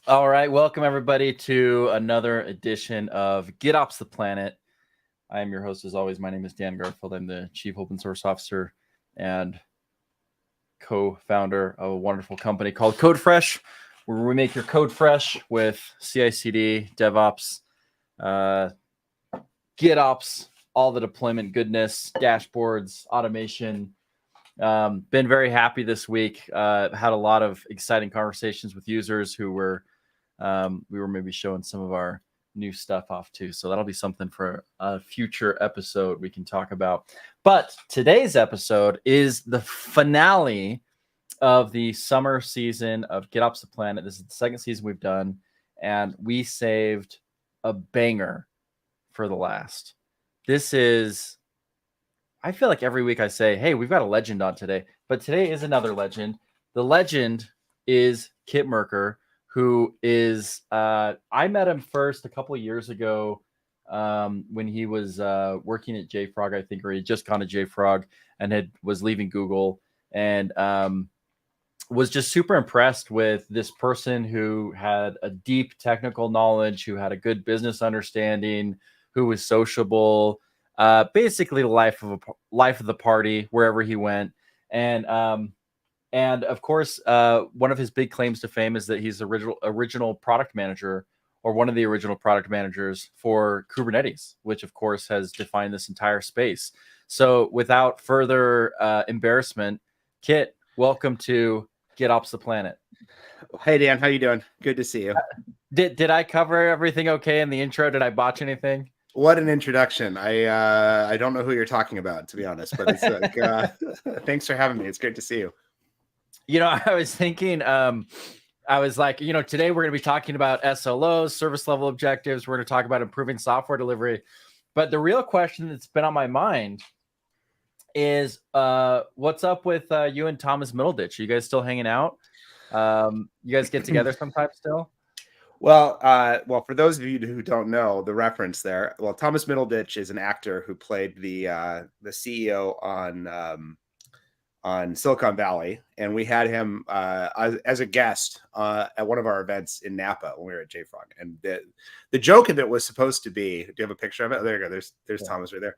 All right, welcome everybody to another edition of GitOps the Planet. I am your host as always. My name is Dan Garfield. I'm the Chief Open Source Officer and co-founder of a wonderful company called CodeFresh, where we make your code fresh with CI/CD, DevOps, GitOps, all the deployment goodness, dashboards, automation. Been very happy this week. Had a lot of exciting conversations with users who were we were maybe showing some of our new stuff off too. So that'll be something for a future episode we can talk about. But today's episode is the finale of the summer season of GitOps the Planet. This is the second season we've done, and we saved a banger for the last. This is, I feel like every week I say, hey, we've got a legend on today, but today is another legend. The legend is Kit Merker, who is, I met him first a couple of years ago when he was working at JFrog, I think, or he had just gone to JFrog and was leaving Google, and was just super impressed with this person who had a deep technical knowledge, who had a good business understanding, who was sociable, basically the life of the party wherever he went. And of course, one of his big claims to fame is that he's the original product manager, or one of the original product managers for Kubernetes, which of course has defined this entire space. So without further embarrassment, Kit, welcome to GitOps the Planet. Hey Dan, how you doing? Good to see you. Did I cover everything okay in the intro? Did I botch anything? What an introduction. I don't know who you're talking about, to be honest, but it's like thanks for having me. It's great to see you. You know, I was thinking, I was like, today we're going to be talking about SLOs, service level objectives. We're going to talk about improving software delivery. But the real question that's been on my mind is, what's up with you and Thomas Middleditch? Are you guys still hanging out? You guys get together sometime still? Well, for those of you who don't know the reference there, well, Thomas Middleditch is an actor who played the CEO on Silicon Valley, and we had him as a guest at one of our events in Napa when we were at JFrog. And the joke of it was supposed to be, do you have a picture of it? Oh, there you go. There's Thomas right there.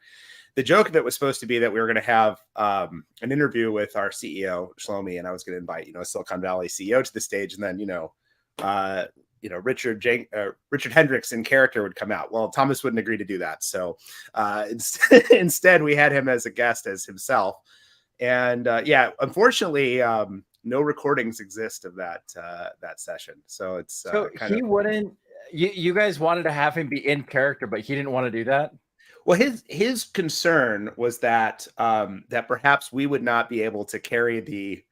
The joke of it was supposed to be that we were going to have an interview with our CEO, Shlomi, and I was going to invite, a Silicon Valley CEO to the stage, and then, Richard Hendricks in character would come out. Well, Thomas wouldn't agree to do that. So instead, we had him as a guest as himself. And unfortunately, no recordings exist of that session. So it's so he wouldn't. You guys wanted to have him be in character, but he didn't want to do that. Well, his concern was that that perhaps we would not be able to carry the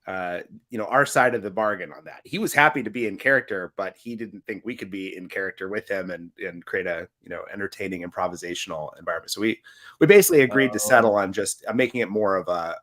our side of the bargain on that. He was happy to be in character, but he didn't think we could be in character with him and create a entertaining improvisational environment. So we basically agreed to settle on just making it more of a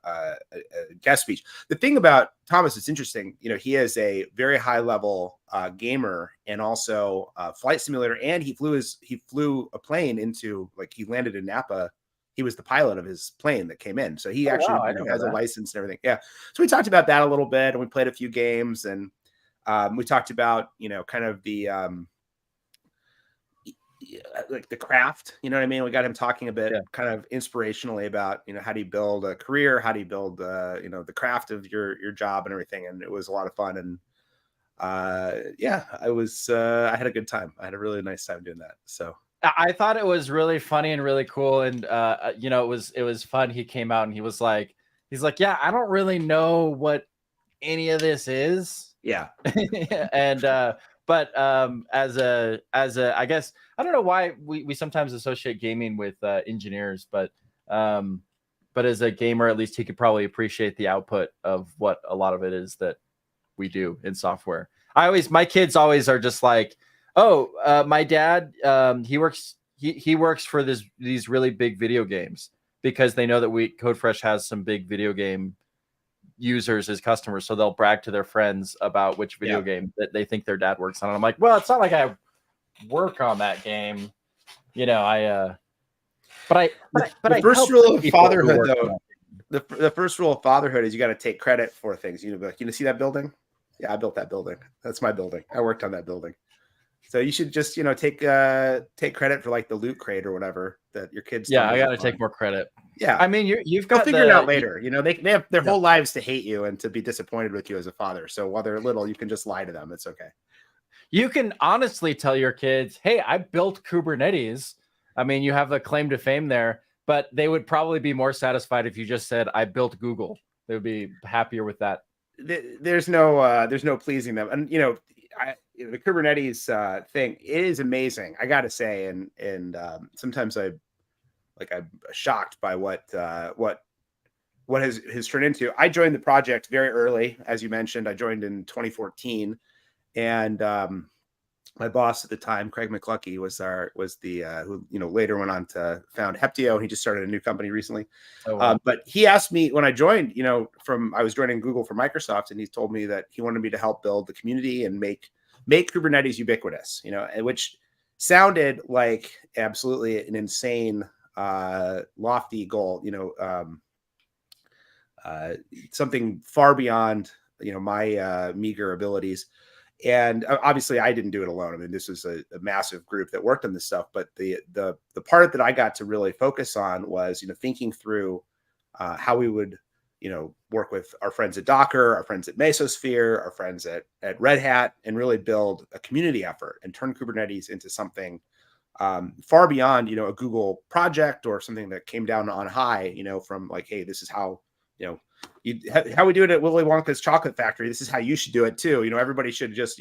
guest speech. The thing about Thomas, it's interesting. He is a very high level gamer and also flight simulator, and he flew a plane into, like, he landed in Napa. He was the pilot of his plane that came in. So he actually has a license and everything. Yeah. So we talked about that a little bit, and we played a few games, and we talked about, kind of the, like the craft, you know what I mean? We got him talking a bit kind of inspirationally about, how do you build a career? How do you build, the craft of your job and everything. And it was a lot of fun. And I had a good time. I had a really nice time doing that. So I thought it was really funny and really cool, and it was fun. He came out and he's like, yeah, I don't really know what any of this is. Yeah, and but as a I guess I don't know why we sometimes associate gaming with engineers, but as a gamer, at least he could probably appreciate the output of what a lot of it is that we do in software. My kids always are just like, oh, my dad, he works for these really big video games, because they know that CodeFresh has some big video game users as customers. So they'll brag to their friends about which video game that they think their dad works on. And I'm like, well, it's not like I work on that game. The first rule of fatherhood, though, the first rule of fatherhood is you got to take credit for things. Be like, see that building? Yeah, I built that building. That's my building. I worked on that building. So you should just, take credit for like the loot crate or whatever that your kids. Yeah, I got to take more credit. Yeah, I mean, you've they'll got figure it out later. They have their whole lives to hate you and to be disappointed with you as a father. So while they're little, you can just lie to them. It's okay. You can honestly tell your kids, "Hey, I built Kubernetes." I mean, you have the claim to fame there, but they would probably be more satisfied if you just said, "I built Google." They would be happier with that. There's no pleasing them, and the Kubernetes thing, it is amazing, I gotta say, and sometimes I'm shocked by what has turned into. I joined the project very early, as you mentioned. I joined in 2014, and my boss at the time, Craig McCluckey, was the who later went on to found Heptio. He just started a new company recently. Oh, wow. But he asked me when I joined, I was joining Google for Microsoft, and he told me that he wanted me to help build the community and make Kubernetes ubiquitous. Which sounded like absolutely an insane, lofty goal. Something far beyond my meager abilities. And obviously I didn't do it alone. I mean, this was a massive group that worked on this stuff, but the part that I got to really focus on was, thinking through how we would, work with our friends at Docker, our friends at Mesosphere, our friends at Red Hat, and really build a community effort and turn Kubernetes into something far beyond, a Google project or something that came down on high, from like, hey, this is how, how we do it at Willy Wonka's chocolate factory. This is how you should do it too. Everybody should just,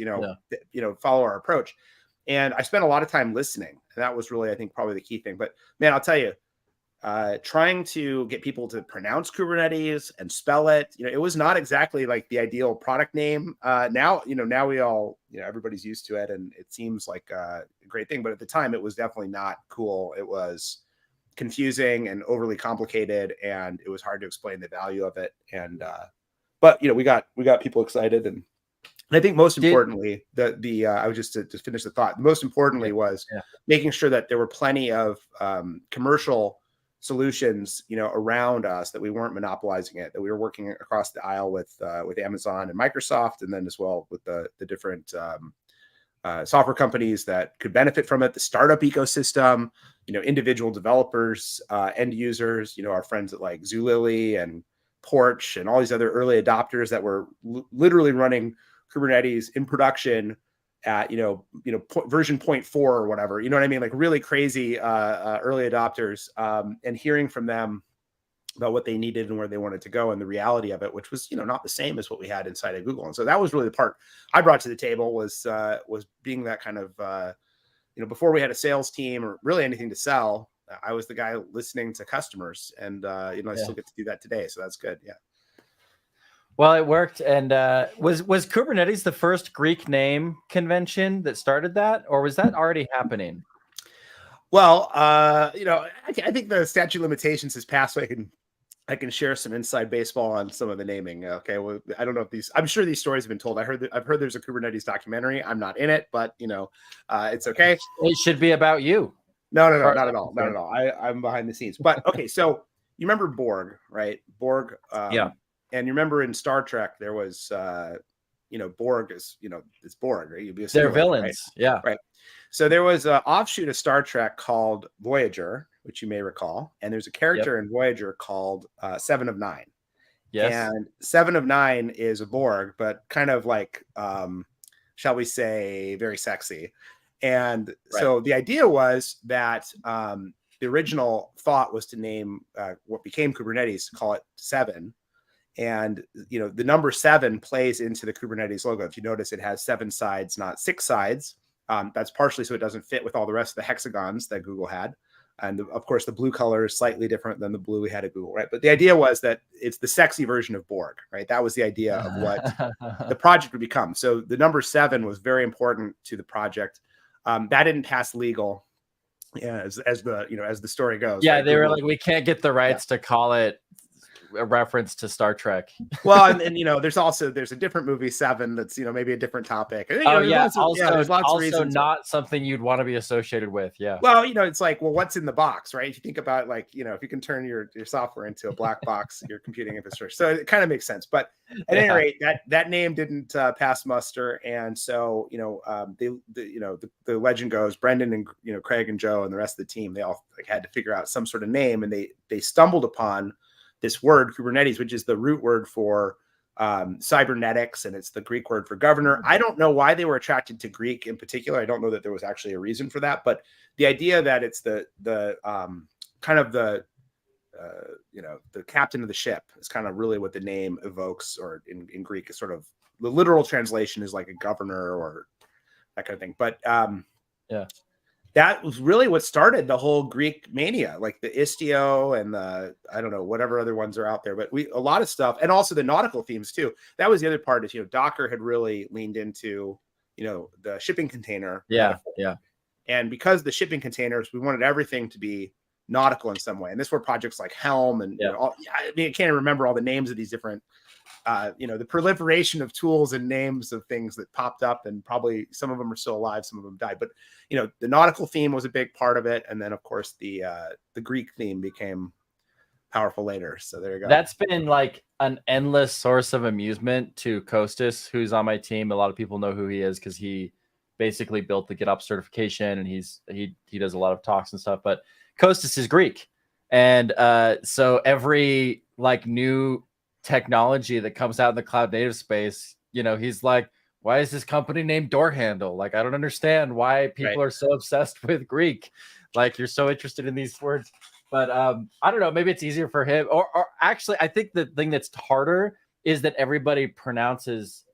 follow our approach. And I spent a lot of time listening. And that was really, I think, probably the key thing. But man, I'll tell you, trying to get people to pronounce Kubernetes and spell it, it was not exactly like the ideal product name. Now we all, everybody's used to it, and it seems like a great thing. But at the time, it was definitely not cool. It was confusing and overly complicated, and it was hard to explain the value of it. And but we got people excited, and I think most importantly, I was just to finish the thought. Most importantly was making sure that there were plenty of commercial solutions, around us, that we weren't monopolizing it, that we were working across the aisle with Amazon and Microsoft, and then as well with the different software companies that could benefit from it, the startup ecosystem, individual developers, end users, our friends at like Zulily and Porch and all these other early adopters that were literally running Kubernetes in production at, version 0.4 or whatever, you know what I mean? Like really crazy early adopters, and hearing from them about what they needed and where they wanted to go and the reality of it, which was, not the same as what we had inside of Google. And so that was really the part I brought to the table, was being that kind of, before we had a sales team or really anything to sell, I was the guy listening to customers, and, I still get to do that today. So that's good. Yeah. Well, it worked. And was Kubernetes the first Greek name convention that started that, or was that already happening? Well, I think the statute of limitations has passed, so I can share some inside baseball on some of the naming. Okay, well, I don't know if I'm sure these stories have been told. I've heard there's a Kubernetes documentary. I'm not in it, but it's okay. It should be about you. No, not at all. Not at all. I'm behind the scenes. But okay, so you remember Borg, right? Borg. Yeah. And you remember in Star Trek there was, Borg is, it's Borg, right? They're villains. Right? Yeah. Right. So there was an offshoot of Star Trek called Voyager, which you may recall. And there's a character in Voyager called 7 of 9. Yes. And 7 of 9 is a Borg, but kind of like, shall we say, very sexy. And so the idea was that the original thought was to name what became Kubernetes, call it 7. And, the number 7 plays into the Kubernetes logo. If you notice, it has 7 sides, not 6 sides. That's partially so it doesn't fit with all the rest of the hexagons that Google had. And of course, the blue color is slightly different than the blue we had at Google, right? But the idea was that it's the sexy version of Borg, right? That was the idea of what the project would become. So the number 7 was very important to the project. That didn't pass legal, as the story goes. Yeah, right? they Google, were like, we can't get the rights to call it a reference to Star Trek. Well, and there's a different movie, Seven, that's maybe a different topic. And, Oh yeah, there's lots of reasons. Not something you'd want to be associated with. Yeah. Well, it's like, well, what's in the box, right? If you think about like, if you can turn your software into a black box, your computing infrastructure. So it kind of makes sense. But at any rate, that name didn't pass muster, and so the legend goes, Brendan and Craig and Joe and the rest of the team, they all had to figure out some sort of name, and they stumbled upon this word Kubernetes, which is the root word for cybernetics, and it's the Greek word for governor. I don't know why they were attracted to Greek in particular. I don't know that there was actually a reason for that, but the idea that it's the kind of the captain of the ship is kind of really what the name evokes, or in Greek is sort of the literal translation is like a governor or that kind of thing. But that was really what started the whole Greek mania, like the Istio and the, I don't know, whatever other ones are out there, but a lot of stuff, and also the nautical themes too. That was the other part is, Docker had really leaned into, the shipping container. Yeah. And because the shipping containers, we wanted everything to be nautical in some way. And this were projects like Helm and, I can't even remember all the names of these different, the proliferation of tools and names of things that popped up, and probably some of them are still alive, some of them died. But the nautical theme was a big part of it, and then of course the Greek theme became powerful later. So there you go. That's been like an endless source of amusement to Kostas, who's on my team. A lot of people know who he is because he basically built the GitOps certification, and he does a lot of talks and stuff. But Kostas is Greek, and so every like new technology that comes out in the cloud native space, he's like, why is this company named Door Handle? Like, I don't understand why people are so obsessed with Greek. Like, you're so interested in these words. But I don't know, maybe it's easier for him. Or actually, I think the thing that's harder is that everybody pronounces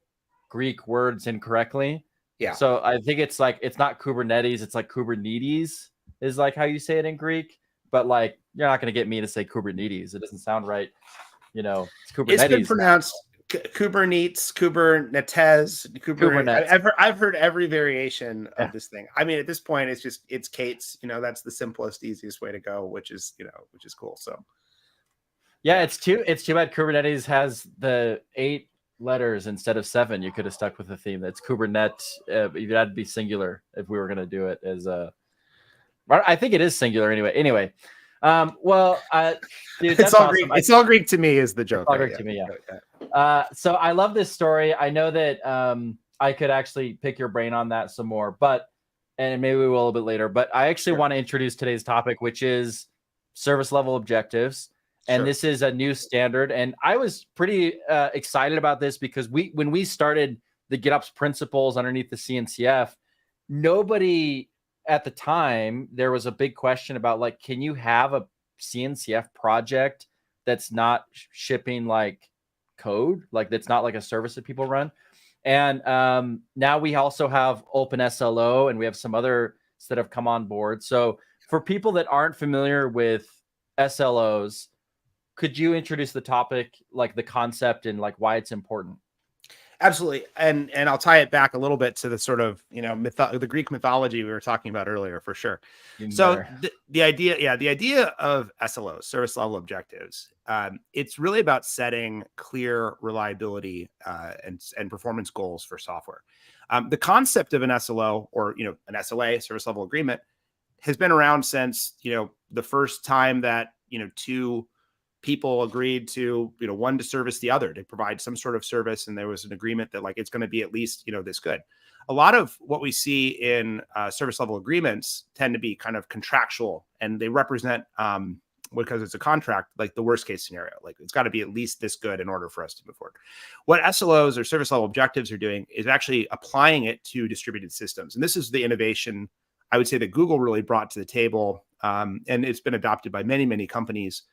Greek words incorrectly. Yeah. So I think it's like, it's not Kubernetes, it's like Kubernetes is like how you say it in Greek. But like, you're not going to get me to say Kubernetes. It doesn't sound right. It's Kubernetes. It's been pronounced Kubernetes, Kubernetes. I've heard every variation of this thing. I mean, at this point, it's Kate's. That's the simplest, easiest way to go, which is cool. So, yeah, it's too bad Kubernetes has the 8 letters instead of 7. You could have stuck with the theme. That's Kubernetes. You'd have to be singular if we were going to do it as a. I think it is singular anyway. Dude, it's all Greek. It's all Greek to me is the joke. It's all Greek to me, yeah. So I love this story. I know that I could actually pick your brain on that some more, and maybe we will a little bit later. But I actually want to introduce today's topic, which is service level objectives. And this is a new standard. And I was pretty excited about this because when we started the GitOps principles underneath the CNCF, nobody at the time, there was a big question about like, can you have a CNCF project that's not shipping like code, like that's not like a service that people run? And now we also have OpenSlo, and we have some others that have come on board. So for people that aren't familiar with SLOs, could you introduce the topic, like the concept and like why it's important? Absolutely. And I'll tie it back a little bit to the sort of, the Greek mythology we were talking about earlier, for sure. So the idea of SLOs, service level objectives, it's really about setting clear reliability and performance goals for software. The concept of an SLO, or, an SLA, service level agreement, has been around since, the first time that, two people agreed to, one to service the other, to provide some sort of service. And there was an agreement that like, it's going to be at least, this good. A lot of what we see in service level agreements tend to be kind of contractual, and they represent, because it's a contract, like the worst case scenario, like it's got to be at least this good in order for us to move forward. What SLOs, or service level objectives, are doing is actually applying it to distributed systems. And this is the innovation, I would say, that Google really brought to the table. And it's been adopted by many, many companies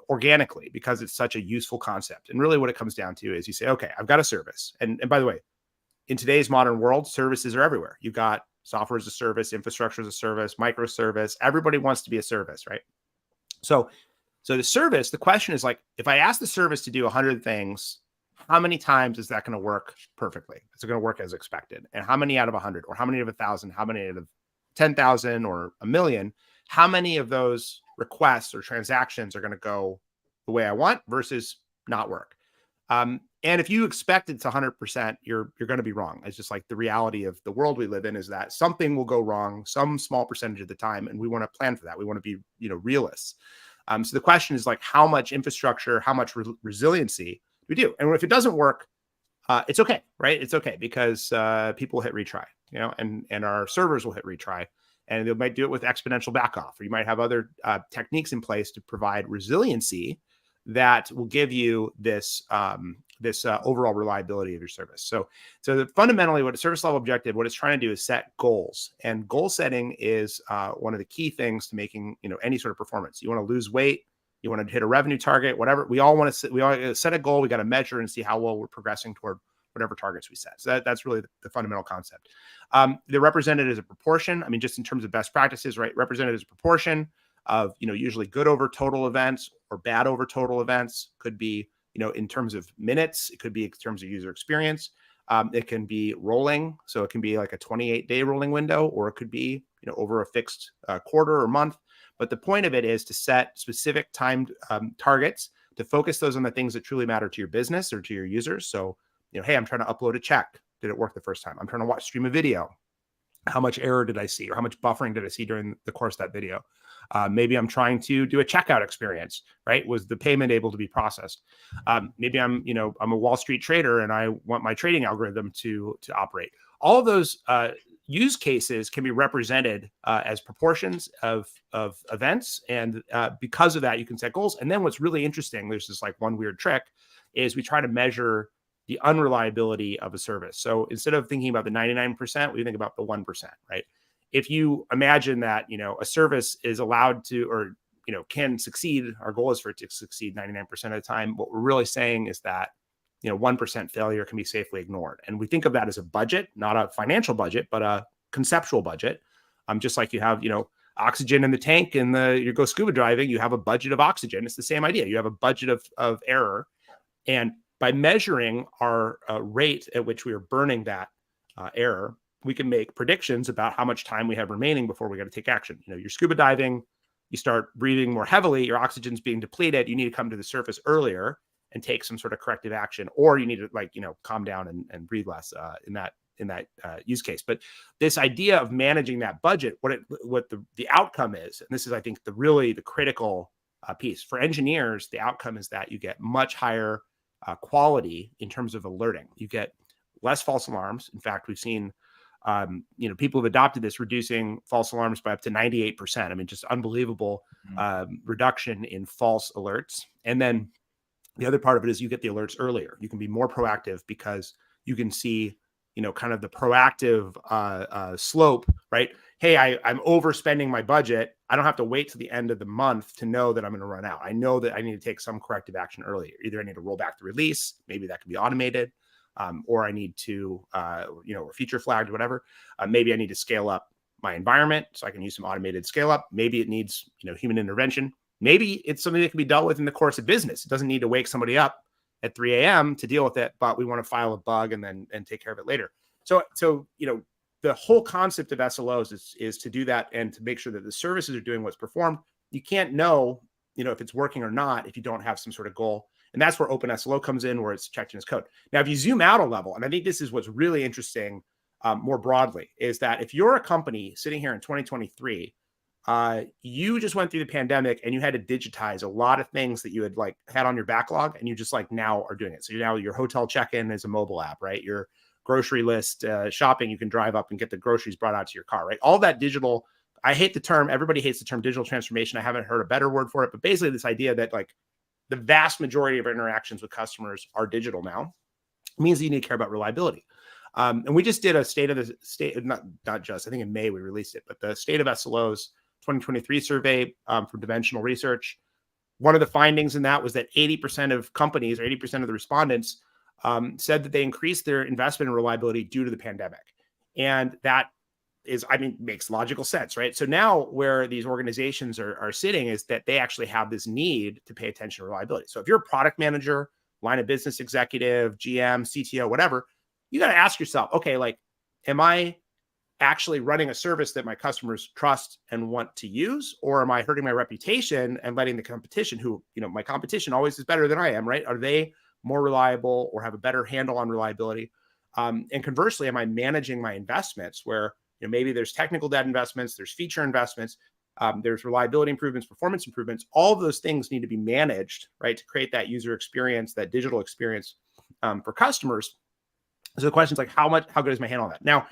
organically, because it's such a useful concept. And really what it comes down to is you say, okay, I've got a service. And by the way, in today's modern world, services are everywhere. You've got software as a service, infrastructure as a service, microservice. Everybody wants to be a service, right? So the service, the question is like, if I ask the service to do 100 things, how many times is that going to work perfectly? Is it going to work as expected? And how many out of 100, or how many out of 1,000, how many out of 10,000 or a million, how many of those requests or transactions are going to go the way I want versus not work. And if you expect it's 100%, you're going to be wrong. It's just like the reality of the world we live in is that something will go wrong some small percentage of the time, and we want to plan for that. We want to be, realists. So the question is like, how much infrastructure, how much resiliency do we do? And if it doesn't work, it's okay, right? It's okay because people hit retry, and our servers will hit retry, and they might do it with exponential backoff, or you might have other techniques in place to provide resiliency that will give you this overall reliability of your service. So fundamentally, what a service level objective, what it's trying to do is set goals, and goal setting is one of the key things to making any sort of performance. You want to lose weight, you want to hit a revenue target, whatever. We all want to set a goal. We got to measure and see how well we're progressing toward whatever targets we set. So that's really the fundamental concept. They're represented as a proportion. I mean, just in terms of best practices, right? Represented as a proportion of, usually good over total events or bad over total events. Could be, in terms of minutes. It could be in terms of user experience. It can be rolling. So it can be like a 28-day rolling window, or it could be, over a fixed quarter or month. But the point of it is to set specific timed targets, to focus those on the things that truly matter to your business or to your users. So, hey, I'm trying to upload a check. Did it work the first time? I'm trying to stream a video. How much error did I see, or how much buffering did I see during the course of that video? Maybe I'm trying to do a checkout experience, right? Was the payment able to be processed? Maybe I'm a Wall Street trader and I want my trading algorithm to operate. All of those use cases can be represented as proportions of events. And because of that, you can set goals. And then what's really interesting, there's this like one weird trick, is we try to measure the unreliability of a service. So instead of thinking about the 99%, we think about the 1%, right? If you imagine that, a service is allowed to, or, can succeed, our goal is for it to succeed 99% of the time. What we're really saying is that, 1% failure can be safely ignored. And we think of that as a budget, not a financial budget, but a conceptual budget. Just like you have, oxygen in the tank and you go scuba diving, you have a budget of oxygen. It's the same idea. You have a budget of error. And by measuring our rate at which we are burning that error, we can make predictions about how much time we have remaining before we got to take action. You're scuba diving, you start breathing more heavily, your oxygen's being depleted. You need to come to the surface earlier and take some sort of corrective action, or you need to calm down and breathe less in that use case. But this idea of managing that budget, what the outcome is, and this is, I think, the critical piece for engineers. The outcome is that you get much higher quality in terms of alerting. You get less false alarms. In fact, we've seen, people have adopted this, reducing false alarms by up to 98%. I mean, just unbelievable reduction in false alerts. And then the other part of it is you get the alerts earlier. You can be more proactive because you can see, kind of the proactive slope, right? Hey, I'm overspending my budget. I don't have to wait till the end of the month to know that I'm going to run out. I know that I need to take some corrective action earlier. Either I need to roll back the release, maybe that can be automated, or I need to, feature flagged, whatever. Maybe I need to scale up my environment so I can use some automated scale up. Maybe it needs, human intervention. Maybe it's something that can be dealt with in the course of business. It doesn't need to wake somebody up at 3 a.m. to deal with it, but we want to file a bug and take care of it later. So the whole concept of SLOs is to do that and to make sure that the services are doing what's performed. You can't know, if it's working or not if you don't have some sort of goal. And that's where OpenSlo comes in, where it's checked in as code. Now, if you zoom out a level, and I think this is what's really interesting more broadly, is that if you're a company sitting here in 2023, you just went through the pandemic and you had to digitize a lot of things that you had on your backlog, and you just now are doing it. So now your hotel check-in is a mobile app, right? Your grocery list shopping, you can drive up and get the groceries brought out to your car, right? All that digital, I hate the term, everybody hates the term digital transformation. I haven't heard a better word for it, but basically this idea that the vast majority of our interactions with customers are digital now means that you need to care about reliability. And we just did a not just, I think in May we released it, but the State of SLOs 2023 survey from Dimensional Research. One of the findings in that was that 80% of companies, or 80% of the respondents, said that they increased their investment in reliability due to the pandemic. And that makes logical sense, right? So now where these organizations are sitting is that they actually have this need to pay attention to reliability. So if you're a product manager, line of business executive, GM, CTO, whatever, you got to ask yourself, okay, am I actually running a service that my customers trust and want to use? Or am I hurting my reputation and letting the competition, who, my competition always is better than I am, right? Are they more reliable or have a better handle on reliability? And conversely, am I managing my investments where, maybe there's technical debt investments, there's feature investments, there's reliability improvements, performance improvements. All of those things need to be managed, right, to create that user experience, that digital experience for customers. So the question is like, how good is my handle on that? Now,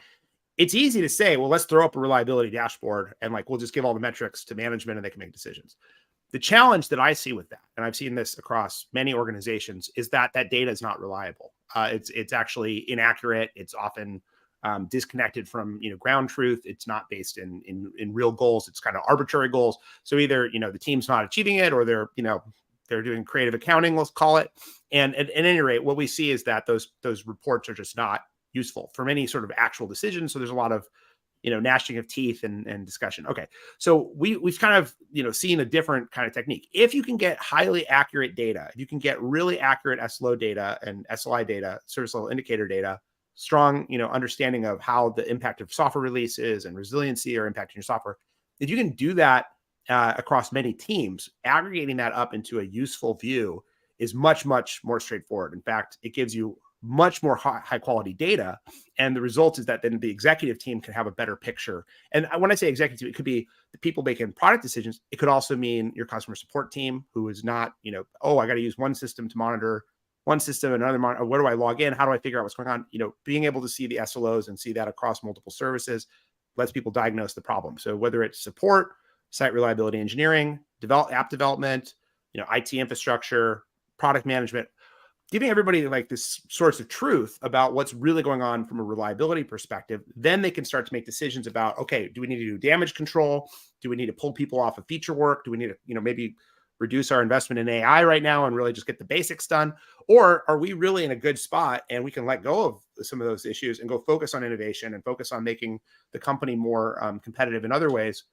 it's easy to say, well, let's throw up a reliability dashboard and like, we'll just give all the metrics to management and they can make decisions. The challenge that I see with that, and I've seen this across many organizations, is that data is not reliable. It's actually inaccurate. It's often disconnected from ground truth. It's not based in real goals. It's kind of arbitrary goals. So either the team's not achieving it, or they're doing creative accounting, let's call it. And at any rate, what we see is that those reports are just not useful for many sort of actual decisions. So there's a lot of gnashing of teeth and discussion. Okay, so we've kind of seen a different kind of technique. If you can get highly accurate data, if you can get really accurate SLO data and SLI data, service level indicator data, strong understanding of how the impact of software releases and resiliency are impacting your software, if you can do that across many teams, aggregating that up into a useful view is much more straightforward. In fact, it gives you much more high quality data. And the result is that then the executive team can have a better picture. And when I say executive team, it could be the people making product decisions. It could also mean your customer support team, who is not, oh, I got to use one system to monitor one system, another monitor. Where do I log in? How do I figure out what's going on? Being able to see the SLOs and see that across multiple services lets people diagnose the problem. So whether it's support, site reliability engineering, app development, IT infrastructure, product management, giving everybody like this source of truth about what's really going on from a reliability perspective, then they can start to make decisions about, okay, do we need to do damage control? Do we need to pull people off of feature work? Do we need to, maybe reduce our investment in AI right now and really just get the basics done? Or are we really in a good spot and we can let go of some of those issues and go focus on innovation and focus on making the company more competitive in other ways?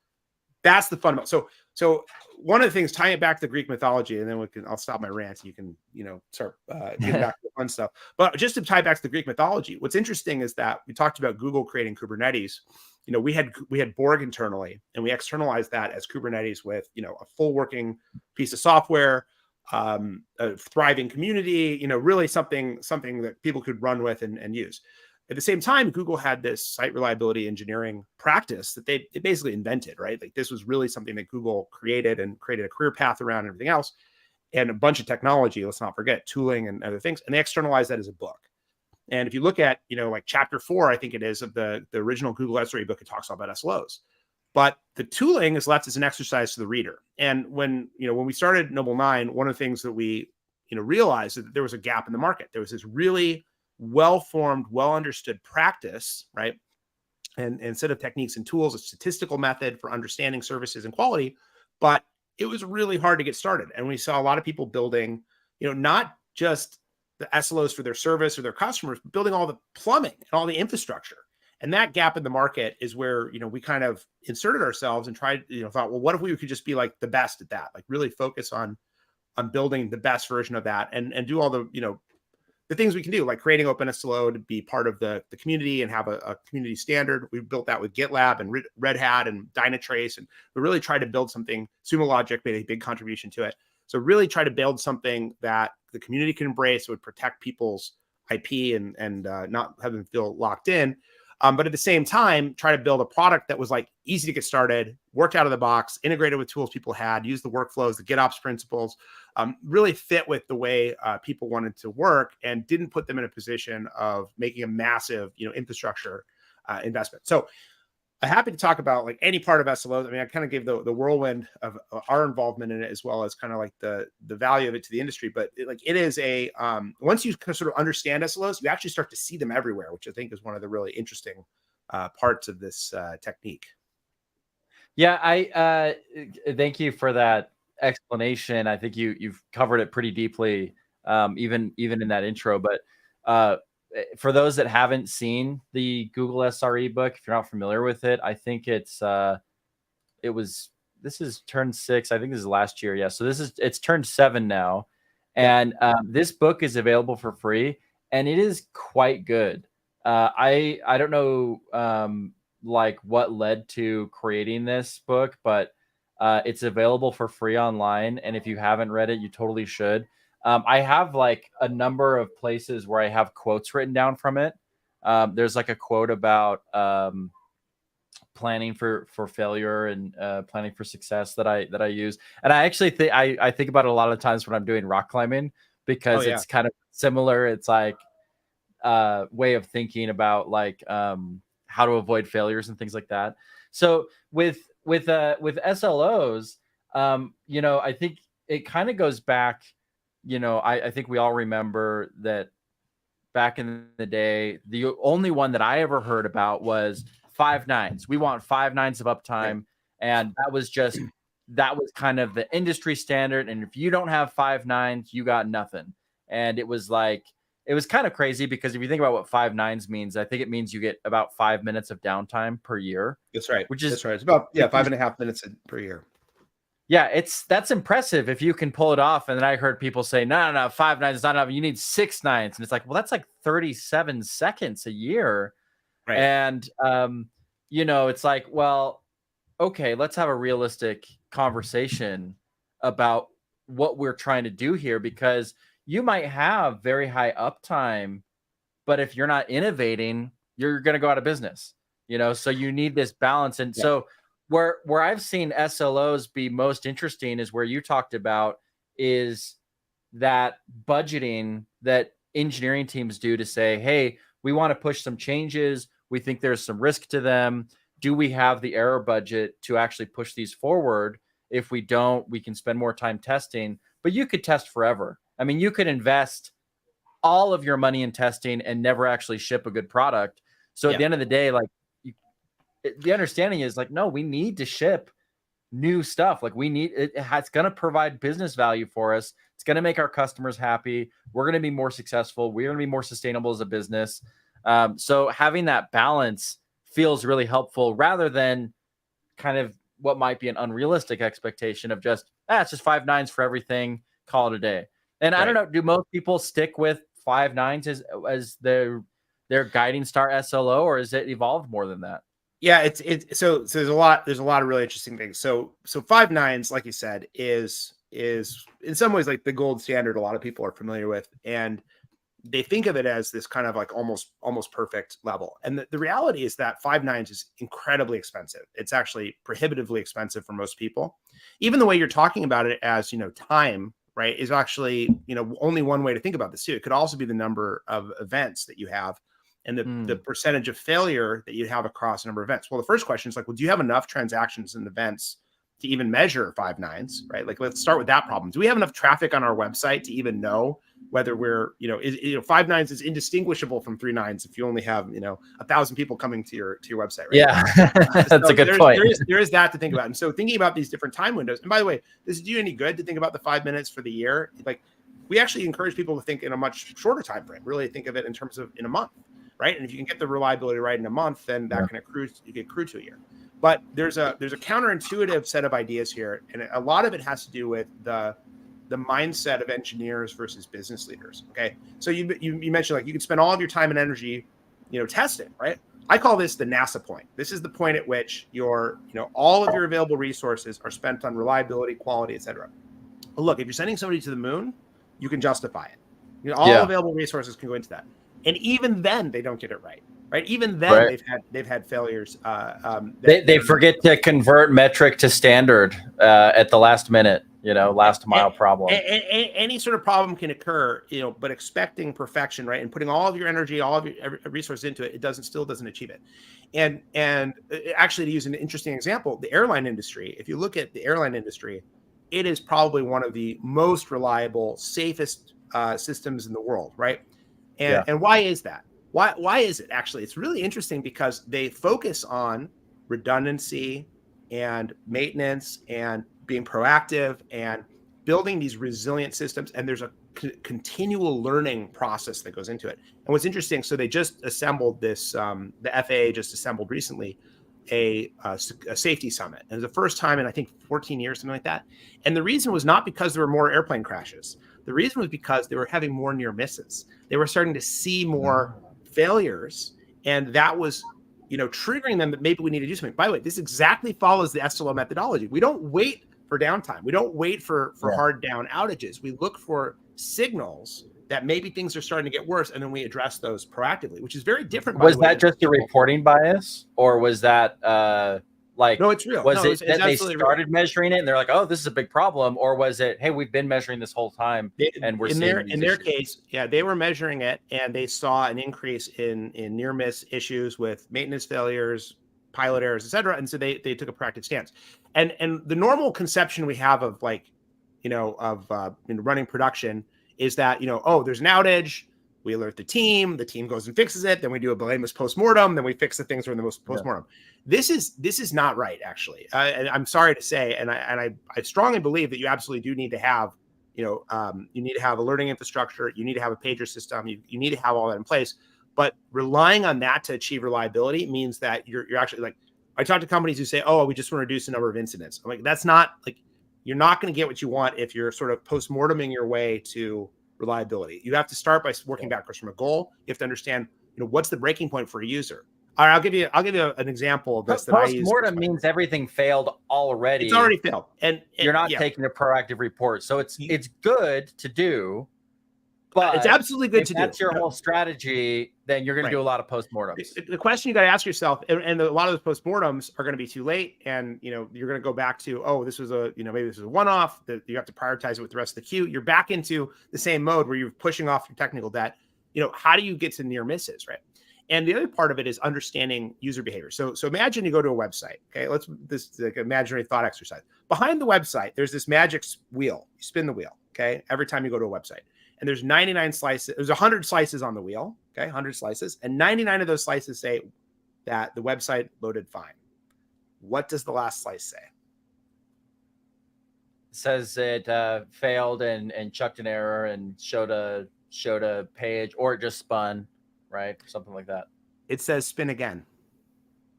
That's the fundamental. So one of the things, tying it back to the Greek mythology, and then I'll stop my rant. You can, start getting back to the fun stuff. But just to tie back to the Greek mythology, what's interesting is that we talked about Google creating Kubernetes. We had Borg internally, and we externalized that as Kubernetes with, a full working piece of software, a thriving community, really something that people could run with and use. At the same time, Google had this site reliability engineering practice that they basically invented, right? Like this was really something that Google created and created a career path around and everything else, and a bunch of technology, let's not forget tooling and other things. And they externalized that as a book. And if you look at, like chapter 4, I think it is, of the original Google SRE book, it talks all about SLOs. But the tooling is left as an exercise to the reader. And when we started Noble 9, one of the things that we, realized is that there was a gap in the market. There was this really well-formed, well-understood practice, right? And instead of techniques and tools, a statistical method for understanding services and quality, but it was really hard to get started. And we saw a lot of people building, not just the SLOs for their service or their customers, but building all the plumbing and all the infrastructure. And that gap in the market is where, we kind of inserted ourselves and tried, thought, well, what if we could just be like the best at that? Like really focus on building the best version of that and do all the, the things we can do, like creating OpenSlo to be part of the community and have a community standard. We built that with GitLab and Red Hat and Dynatrace, and we really tried to build something. Sumo Logic made a big contribution to it. So really try to build something that the community can embrace, would protect people's IP and not have them feel locked in. But at the same time, try to build a product that was like easy to get started, work out of the box, integrated with tools people had, use the workflows, the GitOps principles, really fit with the way people wanted to work, and didn't put them in a position of making a massive, infrastructure investment. So I'm happy to talk about like any part of SLOs. I mean, I kind of gave the whirlwind of our involvement in it, as well as kind of like the value of it to the industry. But it is a once you kind of sort of understand SLOs, you actually start to see them everywhere, which I think is one of the really interesting parts of this technique. Yeah, I thank you for that explanation. I think you've covered it pretty deeply, even in that intro. But for those that haven't seen the Google SRE book, if you're not familiar with it, I think this is turn 6. I think this is last year. Yeah. So it's turned 7 now. And this book is available for free, and it is quite good. I don't know like what led to creating this book, but it's available for free online. And if you haven't read it, you totally should. I have like a number of places where I have quotes written down from it. There's like a quote about planning for failure and planning for success that I use. And I actually think I think about it a lot of times when I'm doing rock climbing, because it's kind of similar. It's like way of thinking about like how to avoid failures and things like that. So with SLOs, I think it kind of goes back. I think we all remember that back in the day, the only one that I ever heard about was 5 nines. We want 5 nines of uptime, and that was kind of the industry standard. And if you don't have 5 nines, you got nothing. And it was kind of crazy, because if you think about what 5 nines means, I think it means you get about 5 minutes of downtime per year. That's right. That's right. It's about 5.5 minutes per year. Yeah, that's impressive if you can pull it off. And then I heard people say, no, 5 nines is not enough. You need 6 nines. And it's like, well, that's like 37 seconds a year. Right. And, it's like, well, okay, let's have a realistic conversation about what we're trying to do here, because you might have very high uptime, but if you're not innovating, you're going to go out of business, so you need this balance. And so where I've seen SLOs be most interesting is where you talked about, is that budgeting that engineering teams do to say, hey, we want to push some changes. We think there's some risk to them. Do we have the error budget to actually push these forward? If we don't, we can spend more time testing, but you could test forever. I mean, you could invest all of your money in testing and never actually ship a good product. So at the end of the day, like, the understanding is like, no, we need to ship new stuff. Like it's going to provide business value for us. It's going to make our customers happy. We're going to be more successful. We're going to be more sustainable as a business. So having that balance feels really helpful, rather than kind of what might be an unrealistic expectation of just, it's just 5 nines for everything, call it a day. And I don't know, do most people stick with 5 nines as their guiding star SLO, or is it evolved more than that? Yeah, so there's a lot of really interesting things. So 5 nines, like you said, is in some ways like the gold standard a lot of people are familiar with, and they think of it as this kind of like almost perfect level. And the reality is that 5 nines is incredibly expensive. It's actually prohibitively expensive for most people. Even the way you're talking about it as, time, right, is actually, only one way to think about this too. It could also be the number of events that you have, and the percentage of failure that you have across a number of events. Well, the first question is like, well, do you have enough transactions and events to even measure 5 nines, right? Like, let's start with that problem. Do we have enough traffic on our website to even know whether we're, 5 nines is indistinguishable from 3 nines if you only have, 1,000 people coming to your website, right? Yeah, that's a good point. There is that to think about. And so thinking about these different time windows, and by the way, does it do you any good to think about the 5 minutes for the year? Like, we actually encourage people to think in a much shorter time frame, really think of it in terms of in a month. Right. And if you can get the reliability right in a month, then that can accrue to a year. But there's a counterintuitive set of ideas here. And a lot of it has to do with the mindset of engineers versus business leaders. Okay. So you mentioned like you can spend all of your time and energy, testing, right? I call this the NASA point. This is the point at which all of your available resources are spent on reliability, quality, et cetera. But look, if you're sending somebody to the moon, you can justify it. All available resources can go into that. And even then, they don't get it right. Right. Even then, they've had failures. They forget to convert metric to standard at the last minute. Last mile problem. Any sort of problem can occur. But expecting perfection, right, and putting all of your energy, all of your resources into it, still doesn't achieve it. And actually, to use an interesting example, the airline industry. If you look at the airline industry, it is probably one of the most reliable, safest systems in the world, right? And why is that? Why is it? Actually, it's really interesting because they focus on redundancy and maintenance and being proactive and building these resilient systems. And there's a continual learning process that goes into it. And what's interesting, so they just assembled this, the FAA just assembled recently a safety summit. And it was the first time in, I think, 14 years, something like that. And the reason was not because there were more airplane crashes. The reason was because they were having more near misses. They were starting to see more failures. And that was, triggering them that maybe we need to do something. By the way, this exactly follows the SLO methodology. We don't wait for downtime. We don't wait for hard down outages. We look for signals that maybe things are starting to get worse, and then we address those proactively, which is very different. Was that just a reporting bias, or was that no, it's real. Was it's that they started real. measuring it and they're like, oh, this is a big problem, or was it, hey, we've been measuring this whole time and we're seeing in their case, yeah, they were measuring it and they saw an increase in near miss issues with maintenance failures, pilot errors, etc. And so they took a proactive stance. And the normal conception we have of running production is that there's an outage. We alert the team goes and fixes it. Then we do a blameless postmortem. Then we fix the things from the postmortem. Yeah. This is not right, actually. I'm sorry to say, and I strongly believe that you absolutely do need to have, you need to have alerting infrastructure. You need to have a pager system. You need to have all that in place. But relying on that to achieve reliability means that you're actually like, I talk to companies who say, oh, we just want to reduce the number of incidents. I'm like, that's not you're not going to get what you want if you're sort of postmorteming your way to reliability. You have to start by working backwards from a goal. You have to understand, what's the breaking point for a user. All right, I'll give you an example of this. Postmortem means everything failed already. It's already failed, and you're not taking a proactive report. So it's good to do, but it's absolutely good to do. That's your whole strategy. Then you're going to do a lot of postmortems. The question you got to ask yourself, and a lot of those postmortems are going to be too late, and you're going to go back to, oh, this was maybe this is a one-off. That you have to prioritize it with the rest of the queue. You're back into the same mode where you're pushing off your technical debt. How do you get to near misses, right? And the other part of it is understanding user behavior. So imagine you go to a website. Okay, this like imaginary thought exercise. Behind the website, there's this magic wheel. You spin the wheel. Okay, every time you go to a website, and there's 99 slices. There's 100 slices on the wheel. Okay, 100 slices, and 99 of those slices say that the website loaded fine. What does the last slice say? It says it failed and chucked an error and showed a page, or it just spun. Right, something like that. It says spin again.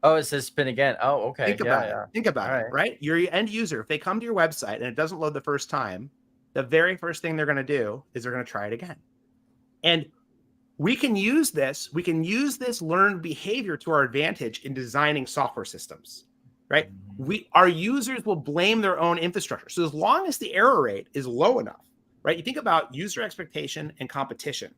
Oh, it says spin again. Oh, okay. Think about it. Think about it, right? Your end user, if they come to your website and it doesn't load the first time, the very first thing they're going to do is they're going to try it again. And we can use this learned behavior to our advantage in designing software systems, right? Our users will blame their own infrastructure. So as long as the error rate is low enough, right? You think about user expectation and competition.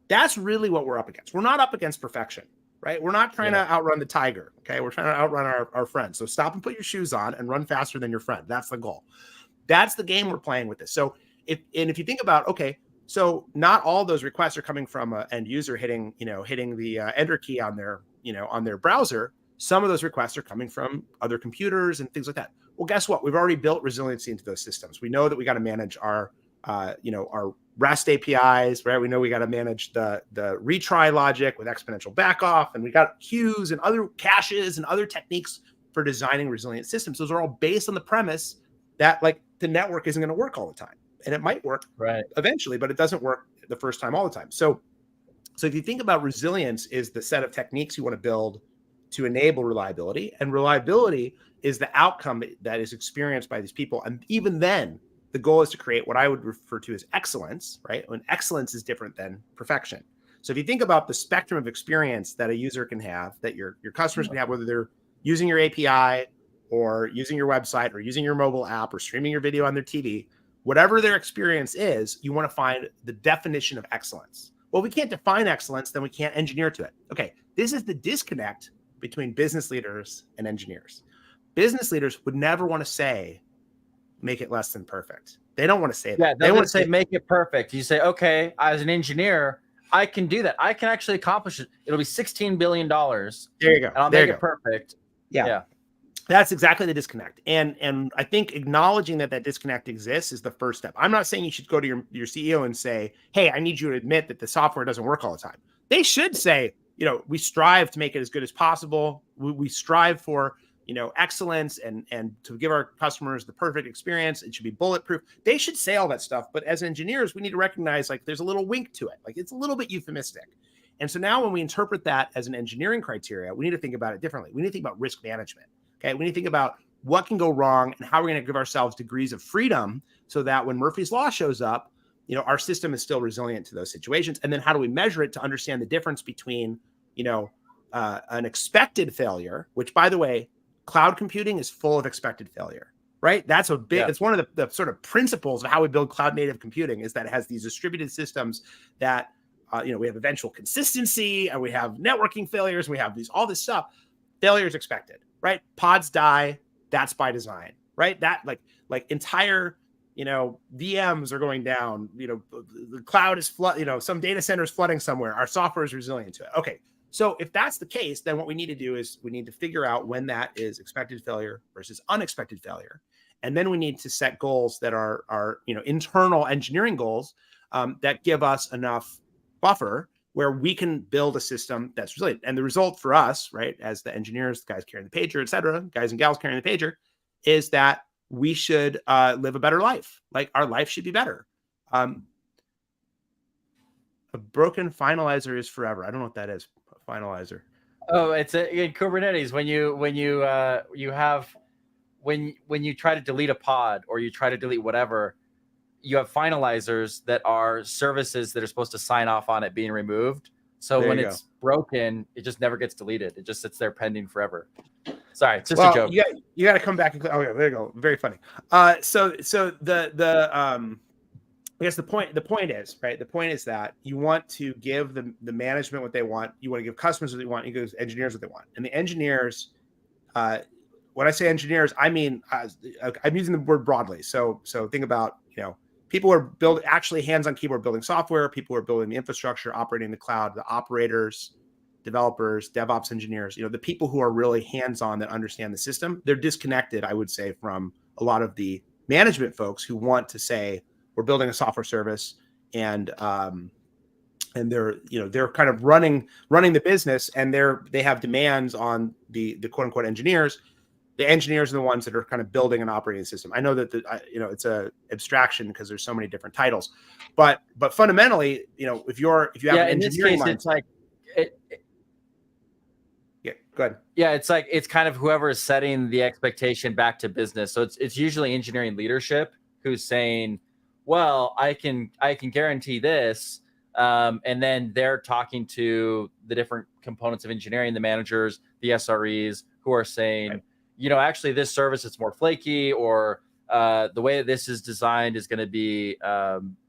That's really what we're up against. We're not up against perfection, right? We're not trying to outrun the tiger, okay? We're trying to outrun our friends. So stop and put your shoes on and run faster than your friend. That's the goal. That's the game we're playing with this. So if you think about, okay, so not all those requests are coming from an end user hitting the enter key on their browser. Some of those requests are coming from other computers and things like that. Well, guess what? We've already built resiliency into those systems. We know that we got to manage our REST APIs, right? We know we got to manage the retry logic with exponential backoff, and we got queues and other caches and other techniques for designing resilient systems. Those are all based on the premise that the network isn't going to work all the time, and it might work eventually, but it doesn't work the first time all the time. So if you think about resilience is the set of techniques you want to build to enable reliability, and reliability is the outcome that is experienced by these people, and even then, the goal is to create what I would refer to as excellence, right? When excellence is different than perfection. So if you think about the spectrum of experience that a user can have, that your customers can have, whether they're using your API or using your website or using your mobile app or streaming your video on their TV, whatever their experience is, you want to find the definition of excellence. Well, we can't define excellence, then we can't engineer to it. Okay, this is the disconnect between business leaders and engineers. Business leaders would never want to say, make it less than perfect. They don't want to say that. Yeah, they want to say make it perfect. You say, okay, as an engineer, I can do that. I can actually accomplish it. It'll be $16 billion. There you go. And I'll make it perfect. Yeah. That's exactly the disconnect. And I think acknowledging that disconnect exists is the first step. I'm not saying you should go to your CEO and say, hey, I need you to admit that the software doesn't work all the time. They should say, we strive to make it as good as possible. We strive for excellence and to give our customers the perfect experience. It should be bulletproof. They should say all that stuff. But as engineers, we need to recognize there's a little wink to it. It's a little bit euphemistic. And so now when we interpret that as an engineering criteria, we need to think about it differently. We need to think about risk management. Okay. We need to think about what can go wrong and how we're going to give ourselves degrees of freedom so that when Murphy's Law shows up, our system is still resilient to those situations. And then how do we measure it to understand the difference between, an expected failure, which, by the way, cloud computing is full of expected failure, right? That's a big, it's one of the sort of principles of how we build cloud native computing, is that it has these distributed systems that, we have eventual consistency, and we have networking failures. We have all this stuff. Failure is expected, right? Pods die. That's by design, right? That like entire, VMs are going down, the cloud is some data center is flooding somewhere. Our software is resilient to it. Okay. So if that's the case, then what we need to do is we need to figure out when that is expected failure versus unexpected failure. And then we need to set goals that are internal engineering goals that give us enough buffer where we can build a system that's resilient. And the result for us, right, as the engineers, the guys carrying the pager, et cetera, guys and gals carrying the pager, is that we should live a better life. Like, our life should be better. A broken finalizer is forever. I don't know what that is. A finalizer. Oh, it's in Kubernetes. When you try to delete a pod, or you try to delete whatever, you have finalizers that are services that are supposed to sign off on it being removed. So when it's broken, it just never gets deleted. It just sits there pending forever. Sorry, it's just a joke. You got to come back and there you go. Very funny. So the I guess the point is, right? The point is that you want to give the management what they want. You want to give customers what they want. You give engineers what they want. And the engineers, when I say engineers, I mean, I'm using the word broadly. So think about, people who are actually hands-on keyboard building software, people who are building the infrastructure, operating the cloud, the operators, developers, DevOps engineers, the people who are really hands-on that understand the system. They're disconnected, I would say, from a lot of the management folks who want to say, we're building a software service, and they're kind of running the business, and they have demands on the quote unquote engineers. The engineers are the ones that are kind of building an operating system. I know that it's a abstraction because there's so many different titles, but fundamentally, if you have an engineering mindset, it's like go ahead. Yeah, it's kind of whoever is setting the expectation back to business. So it's usually engineering leadership who's saying, well, I can guarantee this, and then they're talking to the different components of engineering, the managers, the SREs, who are saying, right, actually this service is more flaky, or the way this is designed is going to be,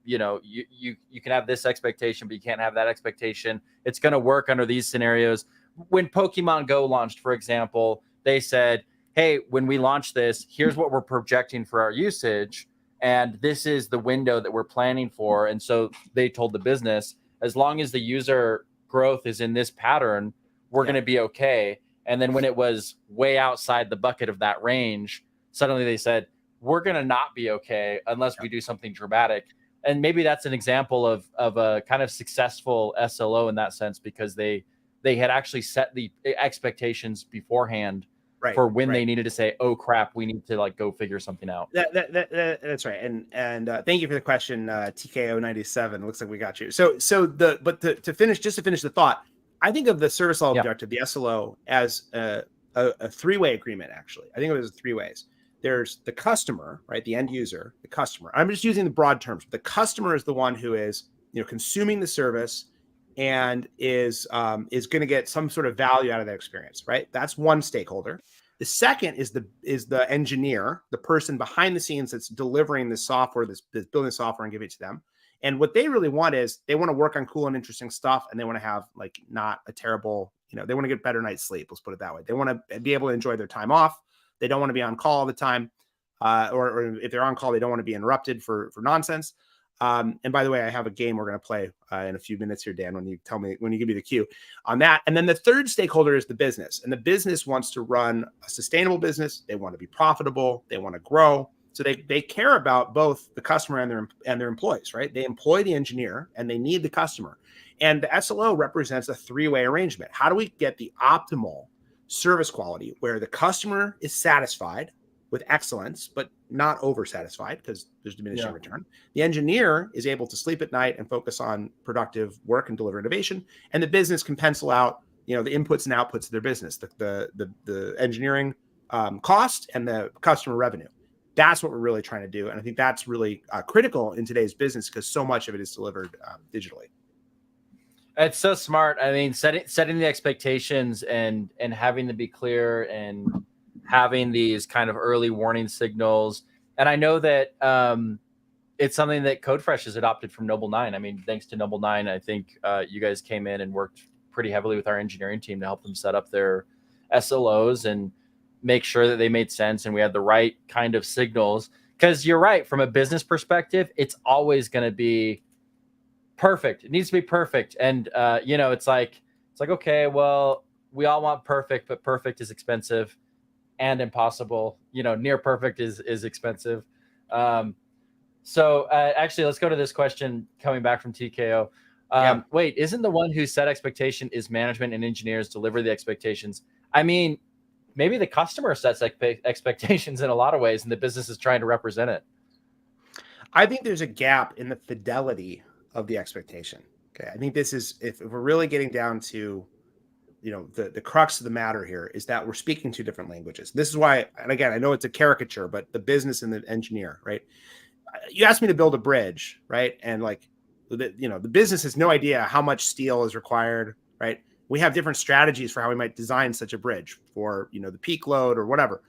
you can have this expectation, but you can't have that expectation. It's going to work under these scenarios. When Pokemon Go launched, for example, they said, hey, when we launch this, here's what we're projecting for our usage, and this is the window that we're planning for. And so they told the business, as long as the user growth is in this pattern, we're going to be okay. And then when it was way outside the bucket of that range, suddenly they said, we're going to not be okay unless we do something dramatic. And maybe that's an example of a kind of successful SLO in that sense, because they had actually set the expectations beforehand for when they needed to say, oh crap, we need to go figure something out. That's right. And thank you for the question, TKO97. Looks like we got you. To finish the thought, I think of the service level objective, the SLO, as a three-way agreement, actually. I think of it as three ways. There's the customer, right? The end user, the customer. I'm just using the broad terms. The customer is the one who is, consuming the service and is going to get some sort of value out of that experience, right? That's one stakeholder. The second is the engineer, the person behind the scenes that's delivering the software, that's building the software and giving it to them. And what they really want is they want to work on cool and interesting stuff, and they want to have not a terrible, they want to get better night's sleep. Let's put it that way. They want to be able to enjoy their time off. They don't want to be on call all the time, or if they're on call, they don't want to be interrupted for nonsense. And by the way, I have a game we're going to play in a few minutes here, Dan, when you give me the cue on that. And then the third stakeholder is the business, and the business wants to run a sustainable business. They want to be profitable. They want to grow. So they care about both the customer and their employees, right? They employ the engineer and they need the customer. And the SLO represents a three-way arrangement. How do we get the optimal service quality where the customer is satisfied with excellence, but not over-satisfied because there's diminishing return? The engineer is able to sleep at night and focus on productive work and deliver innovation. And the business can pencil out, the inputs and outputs of their business, the engineering cost and the customer revenue. That's what we're really trying to do. And I think that's really critical in today's business because so much of it is delivered digitally. It's so smart. I mean, setting the expectations and having to be clear and having these kind of early warning signals. And I know that it's something that CodeFresh has adopted from Noble 9. I mean, thanks to Noble 9, I think you guys came in and worked pretty heavily with our engineering team to help them set up their SLOs and make sure that they made sense and we had the right kind of signals. Because you're right, from a business perspective, it's always going to be perfect. It needs to be perfect. And it's like okay, well, we all want perfect, but perfect is expensive and impossible. Near perfect is expensive. So actually, let's go to this question coming back from TKO. Wait, isn't the one who set expectation is management and engineers deliver the expectations? I mean, maybe the customer sets expectations in a lot of ways, and the business is trying to represent it. I think there's a gap in the fidelity of the expectation. Okay, I think this is, if we're really getting down to, the crux of the matter here is that we're speaking two different languages. This is why, and again, I know it's a caricature, but the business and the engineer, right? You asked me to build a bridge, right? And the business has no idea how much steel is required, right? We have different strategies for how we might design such a bridge for, the peak load or whatever.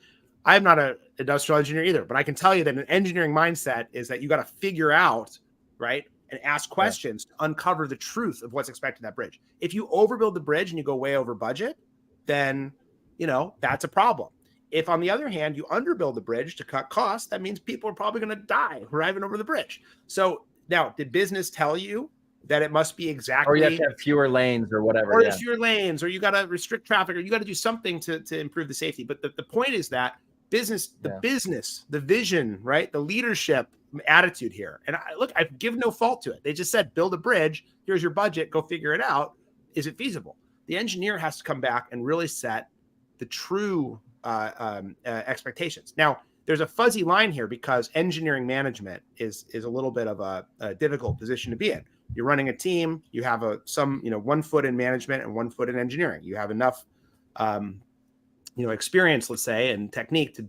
I'm not an industrial engineer either, but I can tell you that an engineering mindset is that you got to figure out, right, and ask questions to uncover the truth of what's expected in that bridge. If you overbuild the bridge and you go way over budget, then, that's a problem. If, on the other hand, you underbuild the bridge to cut costs, that means people are probably going to die driving over the bridge. So now, did business tell you that it must be exactly, or you have to have fewer lanes or whatever, or there's fewer lanes, or you got to restrict traffic, or you got to do something to improve the safety? But the point is that business, the vision, right, the leadership attitude here. And I give no fault to it. They just said, build a bridge. Here's your budget. Go figure it out. Is it feasible? The engineer has to come back and really set the true expectations. Now, there's a fuzzy line here because engineering management is a little bit of a difficult position to be in. You're running a team. You have some 1 foot in management and 1 foot in engineering. You have enough experience, let's say, and technique to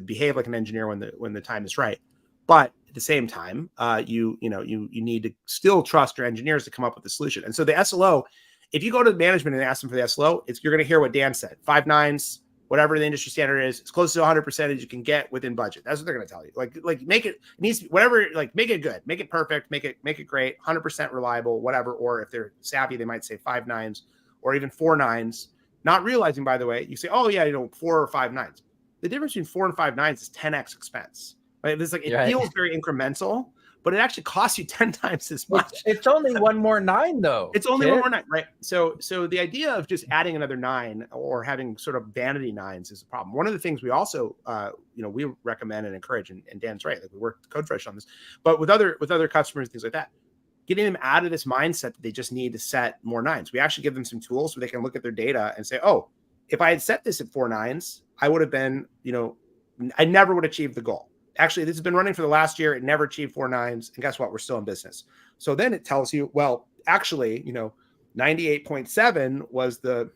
behave like an engineer when the time is right. But at the same time, you need to still trust your engineers to come up with the solution. And so the SLO, if you go to management and ask them for the SLO, you're going to hear what Dan said: 5 nines, whatever the industry standard is, as close to 100% as you can get within budget. That's what they're going to tell you. Like make it needs to be whatever. Like make it good, make it perfect, make it great, 100% reliable, whatever. Or if they're savvy, they might say 5 nines or even 4 nines. Not realizing, by the way, you say, oh yeah, 4 or 5 nines. The difference between 4 and 5 nines is 10x expense. Right? It's like it feels very incremental, but it actually costs you 10 times as much. It's only 1 more 9, though. It's only 1 more 9, right? So the idea of just adding another 9 or having sort of vanity 9s is a problem. One of the things we also, we recommend and encourage, and Dan's right, like we work with CodeFresh on this, but with other customers, things like that, getting them out of this mindset that they just need to set more 9s. We actually give them some tools where they can look at their data and say, oh, if I had set this at 4 9s, I would have been, I never would achieve the goal. Actually, this has been running for the last year. It never achieved 4 9s. And guess what? We're still in business. So then it tells you, well, actually, 98.7 was the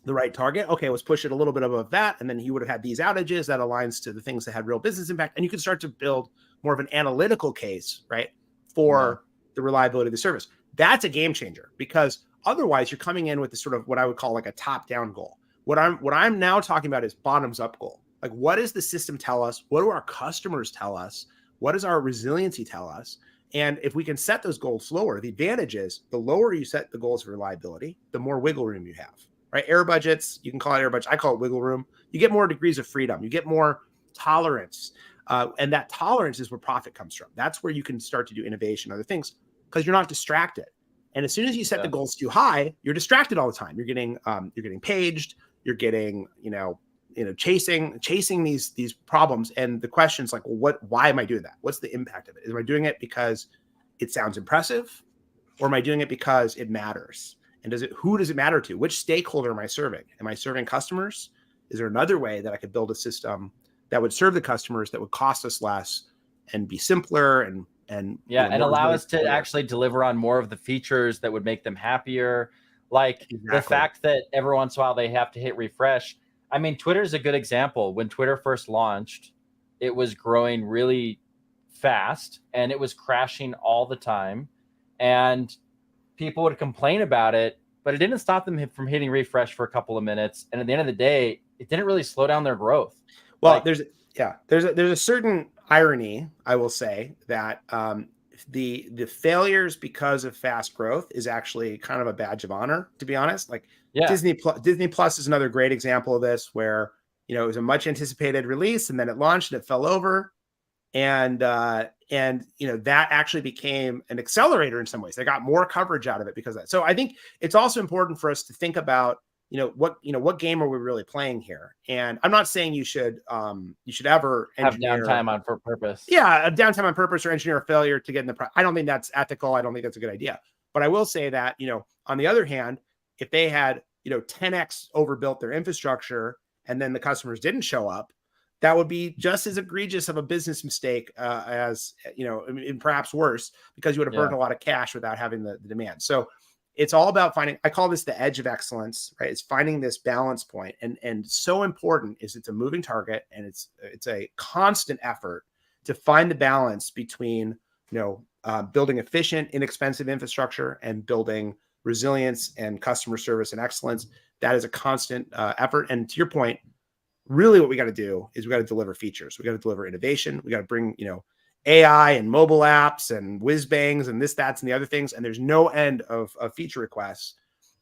right target. Okay, let's push it a little bit above that. And then you would have had these outages that aligns to the things that had real business impact. And you can start to build more of an analytical case, right, for the reliability of the service. That's a game changer, because otherwise you're coming in with this sort of what I would call like a top-down goal. What I'm now talking about is bottoms-up goal. Like, what does the system tell us? What do our customers tell us? What does our resiliency tell us? And if we can set those goals lower, the advantage is the lower you set the goals of reliability, the more wiggle room you have, right? Error budgets, you can call it error budgets. I call it wiggle room. You get more degrees of freedom. You get more tolerance. And that tolerance is where profit comes from. That's where you can start to do innovation, other things, because you're not distracted. And as soon as you set the goals too high, you're distracted all the time. You're getting paged. You're getting, chasing these problems. And the question's like, well, why am I doing that? What's the impact of it? Am I doing it because it sounds impressive, or am I doing it because it matters? And who does it matter to? Which stakeholder am I serving? Am I serving customers? Is there another way that I could build a system that would serve the customers, that would cost us less and be simpler and allow us to actually deliver on more of the features that would make them happier? Like the fact that every once in a while they have to hit refresh. I mean, Twitter is a good example. When Twitter first launched, it was growing really fast and it was crashing all the time. And people would complain about it, but it didn't stop them from hitting refresh for a couple of minutes. And at the end of the day, it didn't really slow down their growth. Well, there's a certain irony, I will say, that the failures because of fast growth is actually kind of a badge of honor, to be honest. Like Disney Plus is another great example of this, where it was a much anticipated release, and then it launched and it fell over, and that actually became an accelerator in some ways. They got more coverage out of it because of that. So I think it's also important for us to think about what game are we really playing here? And I'm not saying you should ever have downtime on purpose. Yeah, a downtime on purpose or engineer a failure to get in the I don't think that's ethical. I don't think that's a good idea. But I will say that, on the other hand, if they had, 10x overbuilt their infrastructure and then the customers didn't show up, that would be just as egregious of a business mistake as, and perhaps worse, because you would have burned a lot of cash without having the demand. So it's all about finding, I call this the edge of excellence, right? It's finding this balance point. And so important is it's a moving target, and it's a constant effort to find the balance between, building efficient, inexpensive infrastructure and building resilience and customer service and excellence. That is a constant effort. And to your point, really what we got to do is we got to deliver features. We got to deliver innovation. We got to bring, AI and mobile apps and whiz bangs and this, that's, and the other things. And there's no end of feature requests.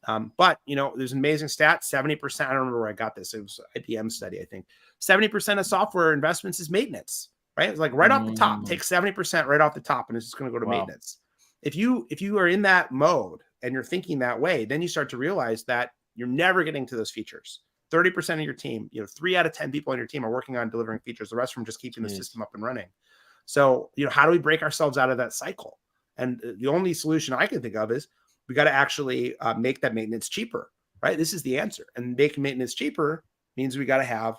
But, there's an amazing stat, 70%. I don't remember where I got this. It was an IBM study, I think. 70% of software investments is maintenance, right? It's like right off the top, take 70% right off the top, and it's just going to go to maintenance. If you are in that mode and you're thinking that way, then you start to realize that you're never getting to those features. 30% of your team, 3 out of 10 people on your team are working on delivering features. The rest of them just keeping the system up and running. So, how do we break ourselves out of that cycle? And the only solution I can think of is we got to actually make that maintenance cheaper, right? This is the answer. And making maintenance cheaper means we got to have,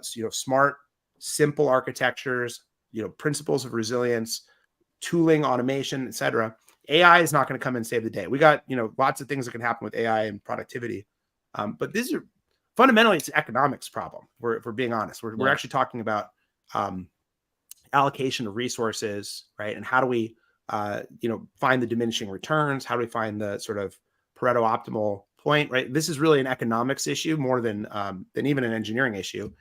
smart, simple architectures, principles of resilience, tooling, automation, et cetera. AI is not going to come and save the day. We got, lots of things that can happen with AI and productivity. But these are fundamentally, it's an economics problem. If we're being honest, we're actually talking about allocation of resources, right? And how do we, find the diminishing returns? How do we find the sort of Pareto optimal point, right? This is really an economics issue more than even an engineering issue,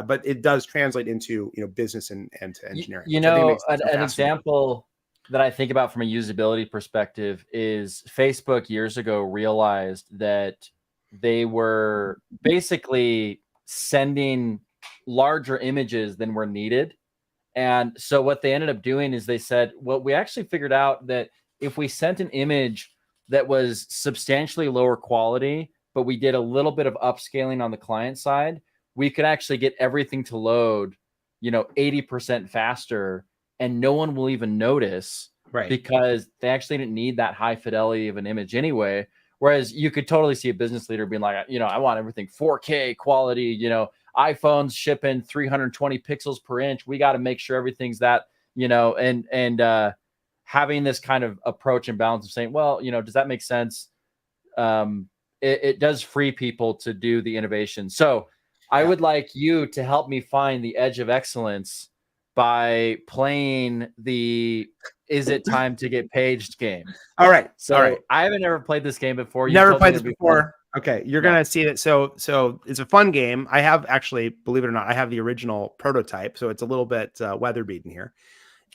but it does translate into, business and to engineering. An example that I think about from a usability perspective is Facebook years ago realized that they were basically sending larger images than were needed. And so what they ended up doing is they said, well, we actually figured out that if we sent an image that was substantially lower quality, but we did a little bit of upscaling on the client side, we could actually get everything to load, 80% faster, and no one will even notice, right? Because they actually didn't need that high fidelity of an image anyway. Whereas you could totally see a business leader being like, I want everything 4K quality, iPhones shipping 320 pixels per inch. We got to make sure everything's that, and having this kind of approach and balance of saying, well, does that make sense? It does free people to do the innovation. So I would like you to help me find the edge of excellence by playing the "Is it time to get paged" game. All right. So I haven't ever played this game before. Never played this before. Okay, you're gonna see it. So it's a fun game. I have actually, believe it or not, I have the original prototype. So it's a little bit weather beaten here.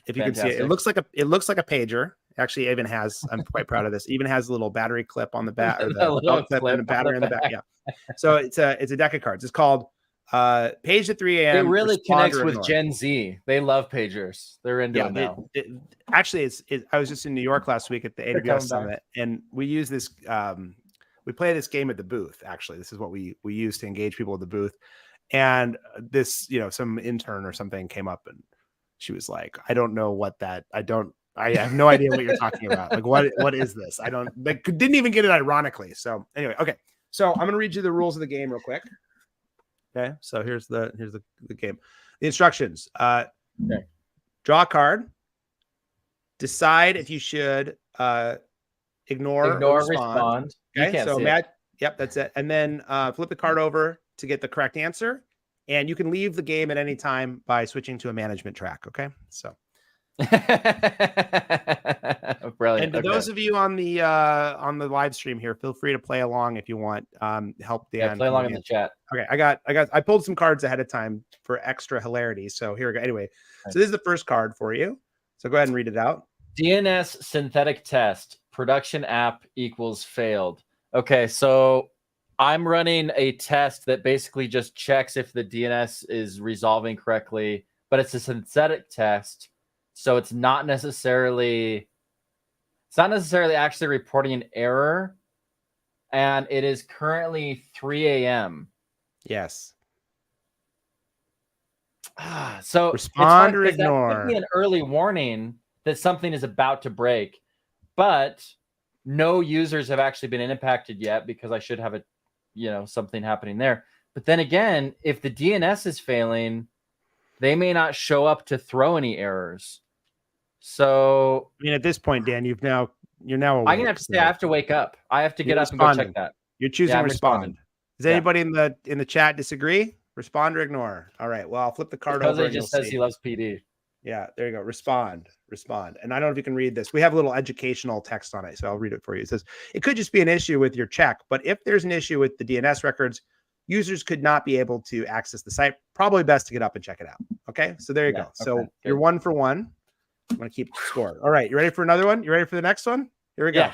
If you can see it, it looks like a pager. Actually, it even has. I'm quite proud of this. It even has a little battery clip on the back, or the belt clip and a battery on the back. Yeah. So it's a deck of cards. It's called Page at 3 a.m. It really connects with Gen Z. They love pagers. They're into it now. Actually, I was just in New York last week at the AWS Summit, and we use this. We play this game at the booth. Actually, this is what we use to engage people at the booth. And this, some intern or something came up, and she was like, "I don't know what that. I have no idea what you're talking about. Like, what is this? I don't. Like, didn't even get it ironically." So anyway, okay. So I'm gonna read you the rules of the game real quick. Okay. So here's the game. The instructions. Draw a card. Decide if you should ignore or respond. Okay. So Matt, yep, that's it. And then flip the card over to get the correct answer. And you can leave the game at any time by switching to a management track. Okay. So Brilliant. And to those of you on the live stream here, feel free to play along if you want. Help Dan. Yeah, play along in the chat. Okay, I pulled some cards ahead of time for extra hilarity. So here we go. Anyway, so this is the first card for you. So go ahead and read it out. DNS synthetic test production app equals failed. Okay, so I'm running a test that basically just checks if the DNS is resolving correctly, but it's a synthetic test, so it's not necessarily actually reporting an error, and it is currently 3 a.m. Yes. So respond or ignore. That could be an early warning that something is about to break, but no users have actually been impacted yet because I should have something happening there. But then again, if the DNS is failing, they may not show up to throw any errors. So I mean, at this point, Dan, you're now awake, I'm gonna have to say I have to wake up. I have to get up and go check that. You're choosing respond. Responding. Does anybody in the chat disagree? Respond or ignore? All right. Well, I'll flip the card over. Jose just says he loves PD. Yeah, there you go. Respond. And I don't know if you can read this. We have a little educational text on it, so I'll read it for you. It says, it could just be an issue with your check, but if there's an issue with the DNS records, users could not be able to access the site. Probably best to get up and check it out. Okay, so there you go. So you're 1 for 1. I'm going to keep score. All right, you ready for another one? You ready for the next one? Here we go. Yeah.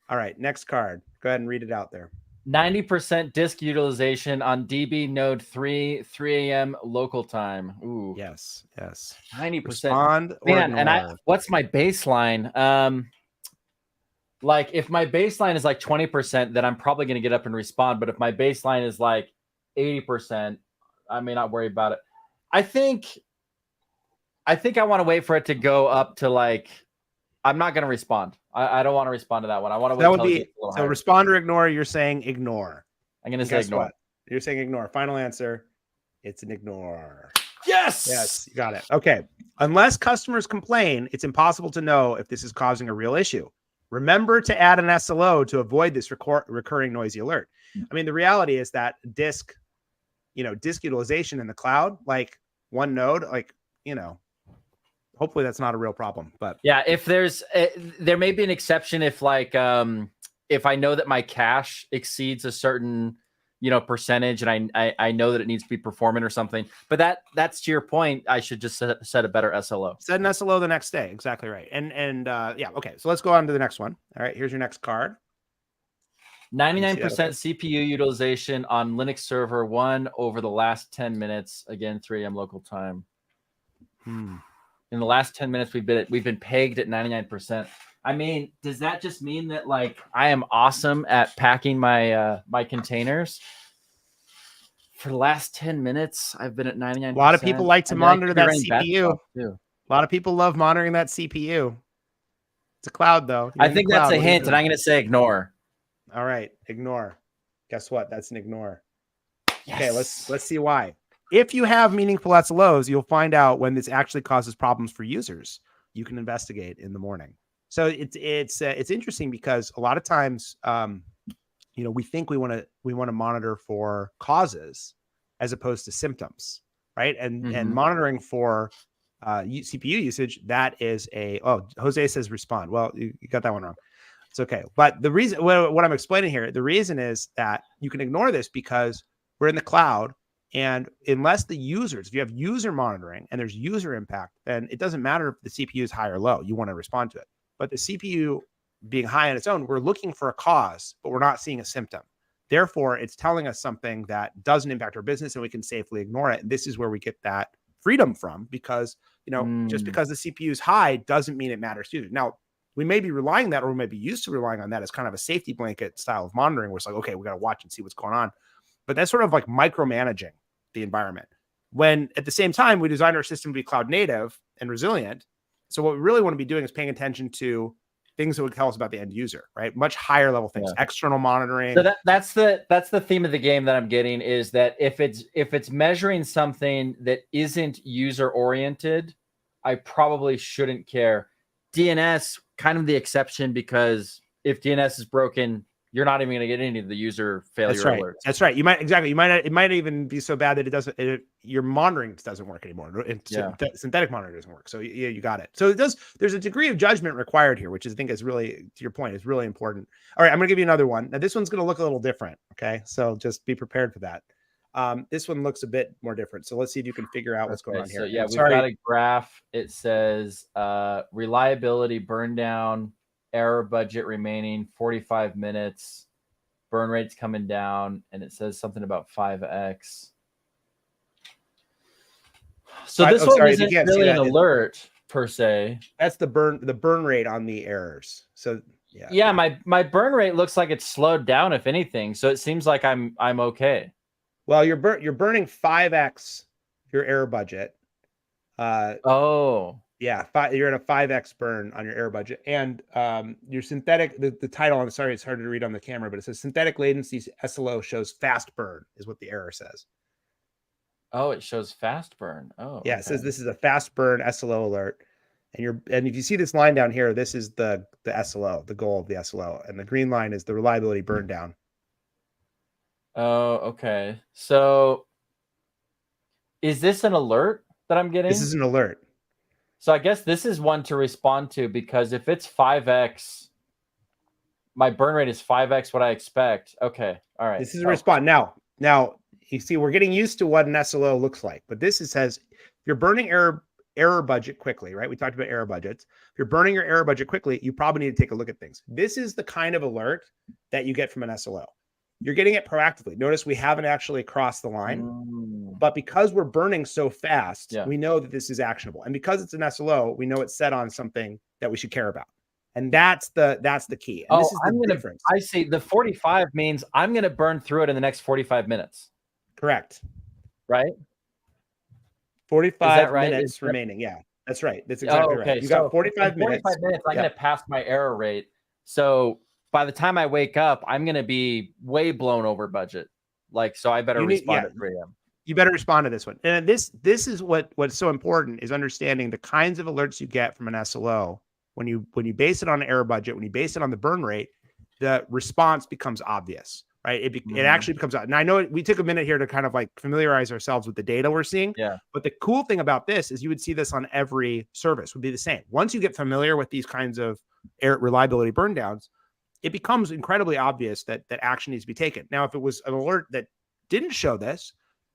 All right, next card. Go ahead and read it out there. 90% disk utilization on DB node 3 a.m. local time. Ooh. Yes. 90%. Respond or Man, and what's my baseline? Like if my baseline is like 20%, then I'm probably going to get up and respond. But if my baseline is like 80%, I may not worry about it. I think I want to wait for it to go up to like, I'm not going to respond. I don't want to respond to that one. I want to wait. That would be so higher. Respond or ignore. You're saying ignore. I'm going to say ignore. What? You're saying ignore. Final answer. It's an ignore. Yes. You got it. Okay. Unless customers complain, it's impossible to know if this is causing a real issue. Remember to add an SLO to avoid this recurring noisy alert. I mean, the reality is that disk utilization in the cloud, like one node, hopefully that's not a real problem. But yeah, if there may be an exception if if I know that my cache exceeds a certain percentage and I know that it needs to be performant or something. But that's to your point. I should just set a better SLO. Set an SLO the next day. Exactly right. And yeah, okay. So let's go on to the next one. All right, here's your next card. 99% CPU utilization on Linux server 1 over the last 10 minutes. Again, 3 a.m. local time. In the last 10 minutes, we've been pegged at 99%. I mean, does that just mean that like I am awesome at packing my my containers? For the last 10 minutes, I've been at 99%. A lot of people like to monitor that CPU. A lot of people love monitoring that CPU. It's a cloud, though. I think that's a hint, and I'm going to say ignore. All right, ignore. Guess what? That's an ignore. Yes. Okay, let's see why. If you have meaningful SLOs, you'll find out when this actually causes problems for users. You can investigate in the morning. So it's interesting because a lot of times, we think we want to monitor for causes as opposed to symptoms, right? And monitoring for CPU usage, that is Jose says respond. Well, you got that one wrong. It's okay. But the reason, what I'm explaining here, the reason is that you can ignore this because we're in the cloud. And unless the users, if you have user monitoring and there's user impact, then it doesn't matter if the CPU is high or low. You want to respond to it. But the CPU being high on its own, we're looking for a cause, but we're not seeing a symptom. Therefore, it's telling us something that doesn't impact our business and we can safely ignore it. And this is where we get that freedom from because, just because the CPU is high doesn't mean it matters to you. Now, we may be relying on that or we may be used to relying on that as kind of a safety blanket style of monitoring where it's like, okay, we got to watch and see what's going on. But that's sort of like micromanaging the environment. When at the same time, we designed our system to be cloud native and resilient. So what we really want to be doing is paying attention to things that would tell us about the end user, right? Much higher level things, external monitoring. So that's the theme of the game that I'm getting is that if it's measuring something that isn't user oriented, I probably shouldn't care. DNS kind of the exception because if DNS is broken, you're not even going to get any of the user failure alerts. That's right. It might even be so bad that your monitoring doesn't work anymore. Yeah. Synthetic monitoring doesn't work. So yeah, you got it. So there's a degree of judgment required here, which I think is really, to your point, is really important. All right, I'm gonna give you another one. Now this one's gonna look a little different. Okay, so just be prepared for that. This one looks a bit more different. So let's see if you can figure out what's going on here. So yeah, we've got a graph. It says reliability burn down, error budget remaining 45 minutes, burn rates coming down, and it says something about 5x. So this one isn't really an alert per se. That's the burn rate on the errors. So yeah, my burn rate looks like it's slowed down, if anything. So it seems like I'm okay. Well, you're burning 5x your error budget. Oh, yeah, you're at a 5x burn on your error budget, and your synthetic. The title. I'm sorry, it's hard to read on the camera, but it says synthetic latency SLO shows fast burn is what the error says. Oh, it shows fast burn. Oh, yeah, okay. It says this is a fast burn SLO alert, and if you see this line down here, this is the SLO, the goal of the SLO, and the green line is the reliability burn down. Oh, okay. So is this an alert that I'm getting? This is an alert. So I guess this is one to respond to, because if it's 5x, my burn rate is 5x what I expect. Okay. All right. This is a response. Now, you see, we're getting used to what an SLO looks like, but this says if you're burning error budget quickly, right? We talked about error budgets. If you're burning your error budget quickly, you probably need to take a look at things. This is the kind of alert that you get from an SLO. You're getting it proactively. Notice we haven't actually crossed the line, but because we're burning so fast, we know that this is actionable. And because it's an SLO, we know it's set on something that we should care about. And that's the key. And this is the difference. I see. The 45 means I'm going to burn through it in the next 45 minutes. Correct. Right? 45 minutes remaining. Yeah, that's right. That's exactly right. You got 45 minutes. 45 minutes, I'm going to pass my error rate. So by the time I wake up, I'm going to be way blown over budget. So I better respond at 3 a.m. You better respond to this one. And this is what's so important, is understanding the kinds of alerts you get from an SLO. When you base it on an error budget, when you base it on the burn rate, the response becomes obvious, right? It actually becomes out. And I know we took a minute here to kind of familiarize ourselves with the data we're seeing. Yeah. But the cool thing about this is you would see this on every service would be the same. Once you get familiar with these kinds of reliability burn downs, it becomes incredibly obvious that action needs to be taken. Now, if it was an alert that didn't show this,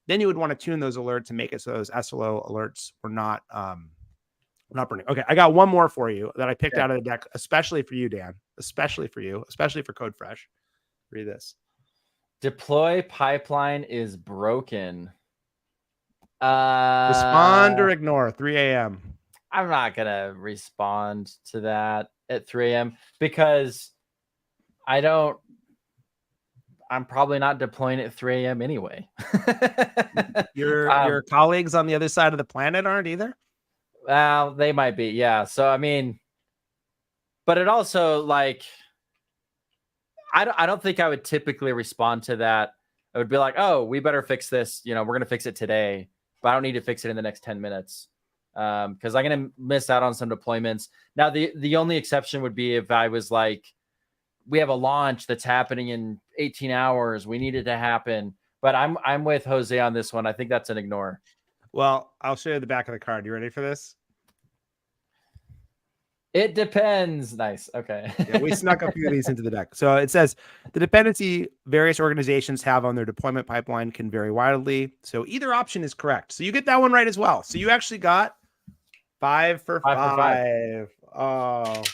then you would want to tune those alerts and make it so those SLO alerts were not burning. Okay, I got one more for you that I picked out of the deck, especially for you, Dan, especially for you, especially for CodeFresh. Read this. Deploy pipeline is broken. Respond or ignore, 3 a.m. I'm not going to respond to that at 3 a.m. because I'm probably not deploying at 3 a.m. anyway. Your colleagues on the other side of the planet aren't either? Well, they might be, yeah. So, I mean, but it also, I don't think I would typically respond to that. I would be like, oh, we better fix this. We're going to fix it today, but I don't need to fix it in the next 10 minutes because I'm going to miss out on some deployments. Now, the only exception would be if I was like, we have a launch that's happening in 18 hours. We need it to happen. But I'm with Jose on this one. I think that's an ignore. Well, I'll show you the back of the card. You ready for this? It depends. Nice. Okay. Yeah, we snuck a few of these into the deck. So it says the dependency various organizations have on their deployment pipeline can vary wildly. So either option is correct. So you get that one right as well. So you actually got 5 for 5. Oh.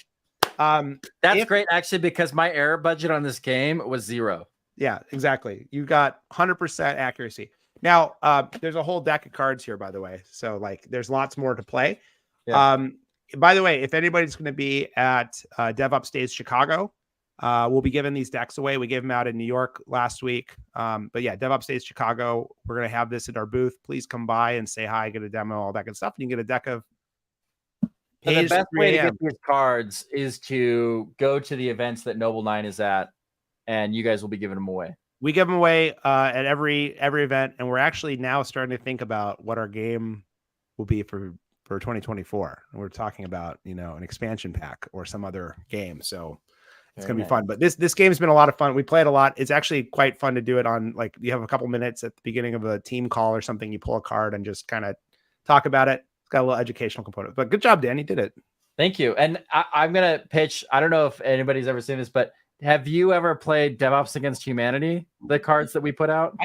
That's great, actually, because my error budget on this game was 0. Yeah, exactly. You got 100% accuracy. Now, there's a whole deck of cards here, by the way. So there's lots more to play. Yeah. By the way, if anybody's going to be at DevOps Days Chicago, we'll be giving these decks away. We gave them out in New York last week. But yeah, DevOps Days Chicago, we're going to have this at our booth. Please come by and say hi, get a demo, all that good stuff. And you can get a deck of So the best way to get these cards is to go to the events that Noble 9 is at, and you guys will be giving them away. We give them away at every event, and we're actually now starting to think about what our game will be for 2024. And we're talking about, an expansion pack or some other game. So It's going to be fun. But this game's been a lot of fun. We played a lot. It's actually quite fun to do it on, like, you have a couple minutes at the beginning of a team call or something. You pull a card and just kind of talk about it. It's got a little educational component. But good job, Dan. You did it. Thank you. And I'm going to pitch. I don't know if anybody's ever seen this, but have you ever played DevOps Against Humanity, the cards that we put out?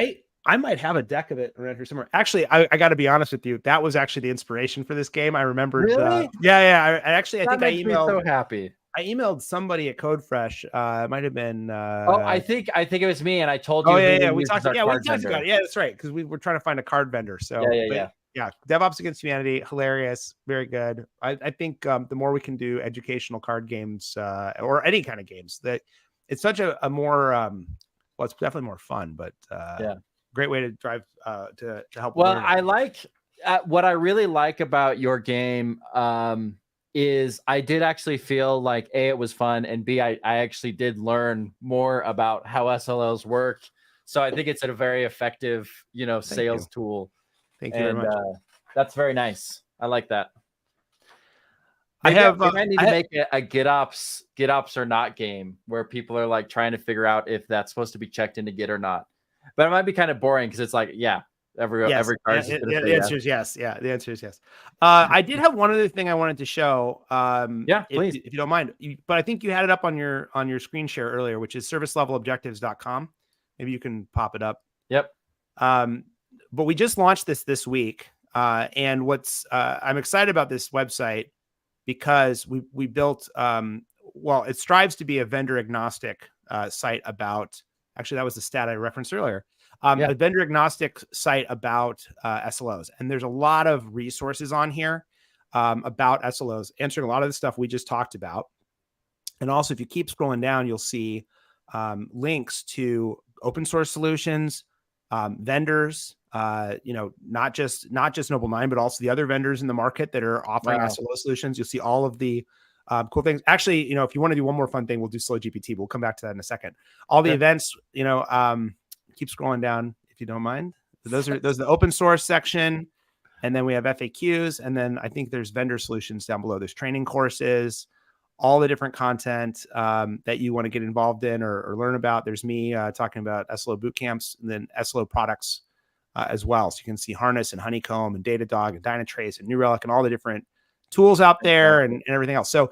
I might have a deck of it around here somewhere. Actually, I got to be honest with you. That was actually the inspiration for this game. I remembered. Really? Yeah. I think I emailed. So happy. I emailed somebody at CodeFresh. It might have been. I think it was me, and I told you. We talked about it. Yeah, that's right. Because we were trying to find a card vendor. So yeah. DevOps Against Humanity, hilarious, very good. I think the more we can do educational card games or any kind of games, that it's such a more well, it's definitely more fun, but great way to drive to help. Well, I like what I really like about your game is I did actually feel like A, it was fun, and B, I actually did learn more about how SLOs work. So I think it's a very effective, sales tool. Thank you very much. That's very nice. I like that. I need to make a GitOps or not game where people are like trying to figure out if that's supposed to be checked into Git or not. But it might be kind of boring because it's like, every card. The answer is yes. Yeah, the answer is yes. I did have one other thing I wanted to show. Please, if you don't mind. But I think you had it up on your screen share earlier, which is servicelevelobjectives.com. Maybe you can pop it up. Yep. But we just launched this week, and I'm excited about this website because we built. It strives to be a vendor agnostic site about. Actually, that was the stat I referenced earlier. A vendor agnostic site about SLOs. And there's a lot of resources on here about SLOs, answering a lot of the stuff we just talked about. And also, if you keep scrolling down, you'll see links to open source solutions, vendors, not just Noble9, but also the other vendors in the market that are offering SLO solutions. You'll see all of the cool things. Actually, if you want to do one more fun thing, we'll do Slow GPT. We'll come back to that in a second. All the events, keep scrolling down if you don't mind. Those are the open source section, and then we have FAQs, and then I think there's vendor solutions down below. There's training courses, all the different content that you want to get involved in or learn about. There's me talking about SLO boot camps, and then SLO products as well. So you can see Harness and Honeycomb and Datadog and Dynatrace and New Relic and all the different tools out there and everything else. So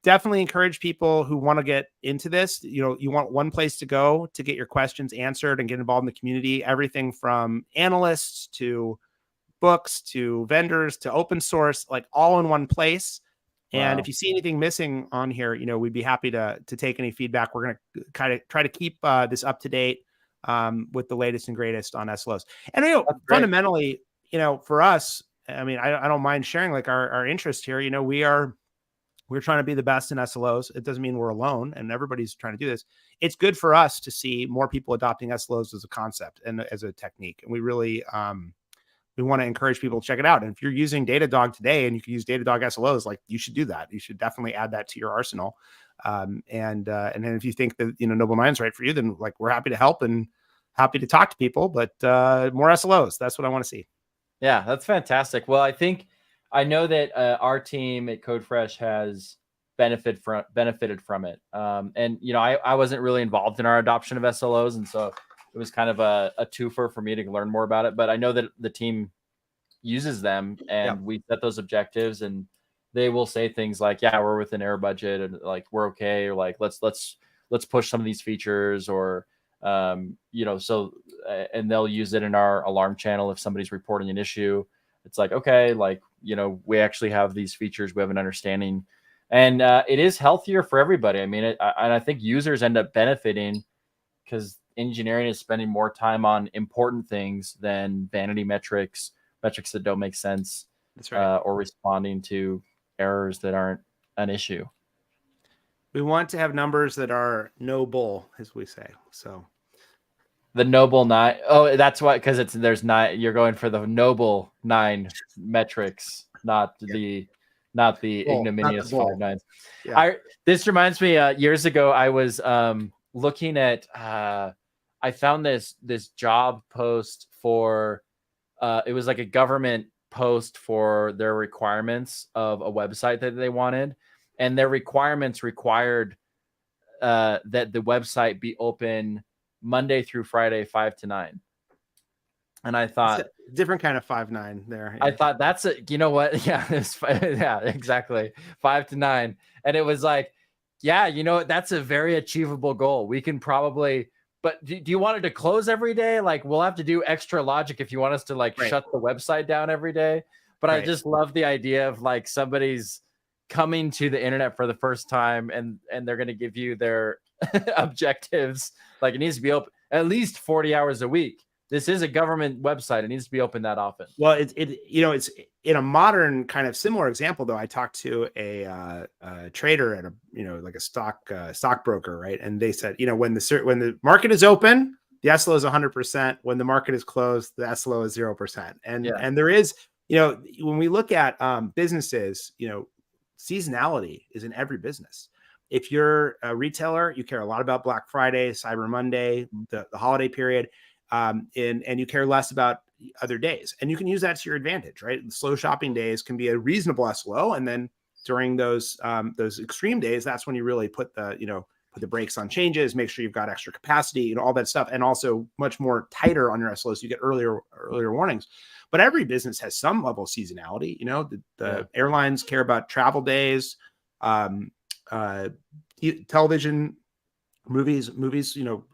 definitely encourage people who want to get into this. You want one place to go to get your questions answered and get involved in the community. Everything from analysts to books to vendors to open source, like all in one place. And if you see anything missing on here, we'd be happy to take any feedback. We're going to kind of try to keep this up to date with the latest and greatest on SLOs. And fundamentally, for us, I mean, I don't mind sharing like our interest here. We're trying to be the best in SLOs. It doesn't mean we're alone, and everybody's trying to do this. It's good for us to see more people adopting SLOs as a concept and as a technique. And we really we want to encourage people to check it out. And if you're using Datadog today and you can use Datadog SLOs, like, you should do that. You should definitely add that to your arsenal. And then if you think that Noble9's right for you, then like we're happy to help and happy to talk to people. But more SLOs. That's what I want to see. Yeah, that's fantastic. Well, I know that our team at CodeFresh has benefited from it. And I wasn't really involved in our adoption of SLOs, and so it was kind of a twofer for me to learn more about it. But I know that the team uses them, and we set those objectives, and they will say things like, "Yeah, we're within error budget," and like, "We're okay," or like, "Let's push some of these features," or so, and they'll use it in our alarm channel if somebody's reporting an issue. It's like, okay, like, we actually have these features, we have an understanding, and it is healthier for everybody. I mean, and I think users end up benefiting because engineering is spending more time on important things than vanity metrics that don't make sense. That's right. Or responding to errors that aren't an issue. We want to have numbers that are noble, as we say. So the noble 9. Oh, that's why, because there's 9. You're going for the noble 9 metrics, not the ignominious 5 9s. Yeah. This reminds me, years ago I was looking at I found this job post for it was like a government post for their requirements of a website that they wanted, and their requirements required that the website be open Monday through Friday, 5 to 9. And I thought, different kind of 5-9 there. I thought that's you know what? Yeah, yeah, exactly. 5 to 9. And it was like, yeah, you know, that's a very achievable goal. We can probably, but do you want it to close every day? Like, we'll have to do extra logic if you want us to like shut the website down every day. But I just love the idea of like somebody's coming to the internet for the first time and they're going to give you their objectives. Like, it needs to be open at least 40 hours a week. This is a government website. It needs to be open that often. Well, it's in a modern kind of similar example, though. I talked to a trader at like a stockbroker, right? And they said, when the market is open, the SLO is 100%. When the market is closed, the SLO is 0%. And there is, when we look at businesses, seasonality is in every business. If you're a retailer, you care a lot about Black Friday, Cyber Monday, the holiday period. And you care less about other days, and you can use that to your advantage, right? The slow shopping days can be a reasonable SLO, and then during those extreme days, that's when you really put the brakes on changes, make sure you've got extra capacity, all that stuff, and also much more tighter on your SLOs. You get earlier warnings. But every business has some level of seasonality. The airlines care about travel days, television. Movies,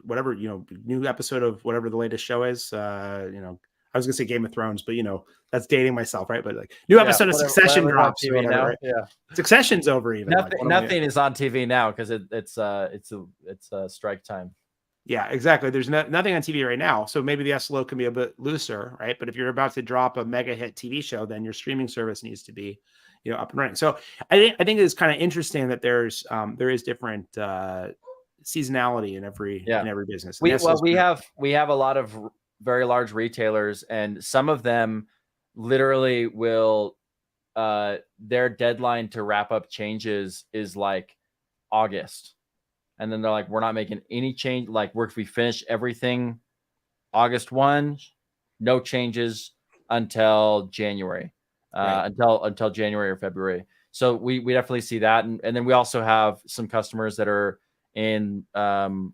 whatever, new episode of whatever the latest show is, I was gonna say Game of Thrones, but that's dating myself, right? But like new episode of Succession drops or whatever, right? Yeah. Succession's over even. Nothing is on TV now because it's strike time. Yeah, exactly. There's nothing on TV right now. So maybe the SLO can be a bit looser, right? But if you're about to drop a mega hit TV show, then your streaming service needs to be, up and running. So I think it's kind of interesting that there is different seasonality in every business. We have a lot of very large retailers, and some of them literally will their deadline to wrap up changes is like August, and then they're like, we're not making any change. Like, we finish everything August 1, no changes until January, until January or February. So we definitely see that, and then we also have some customers that are in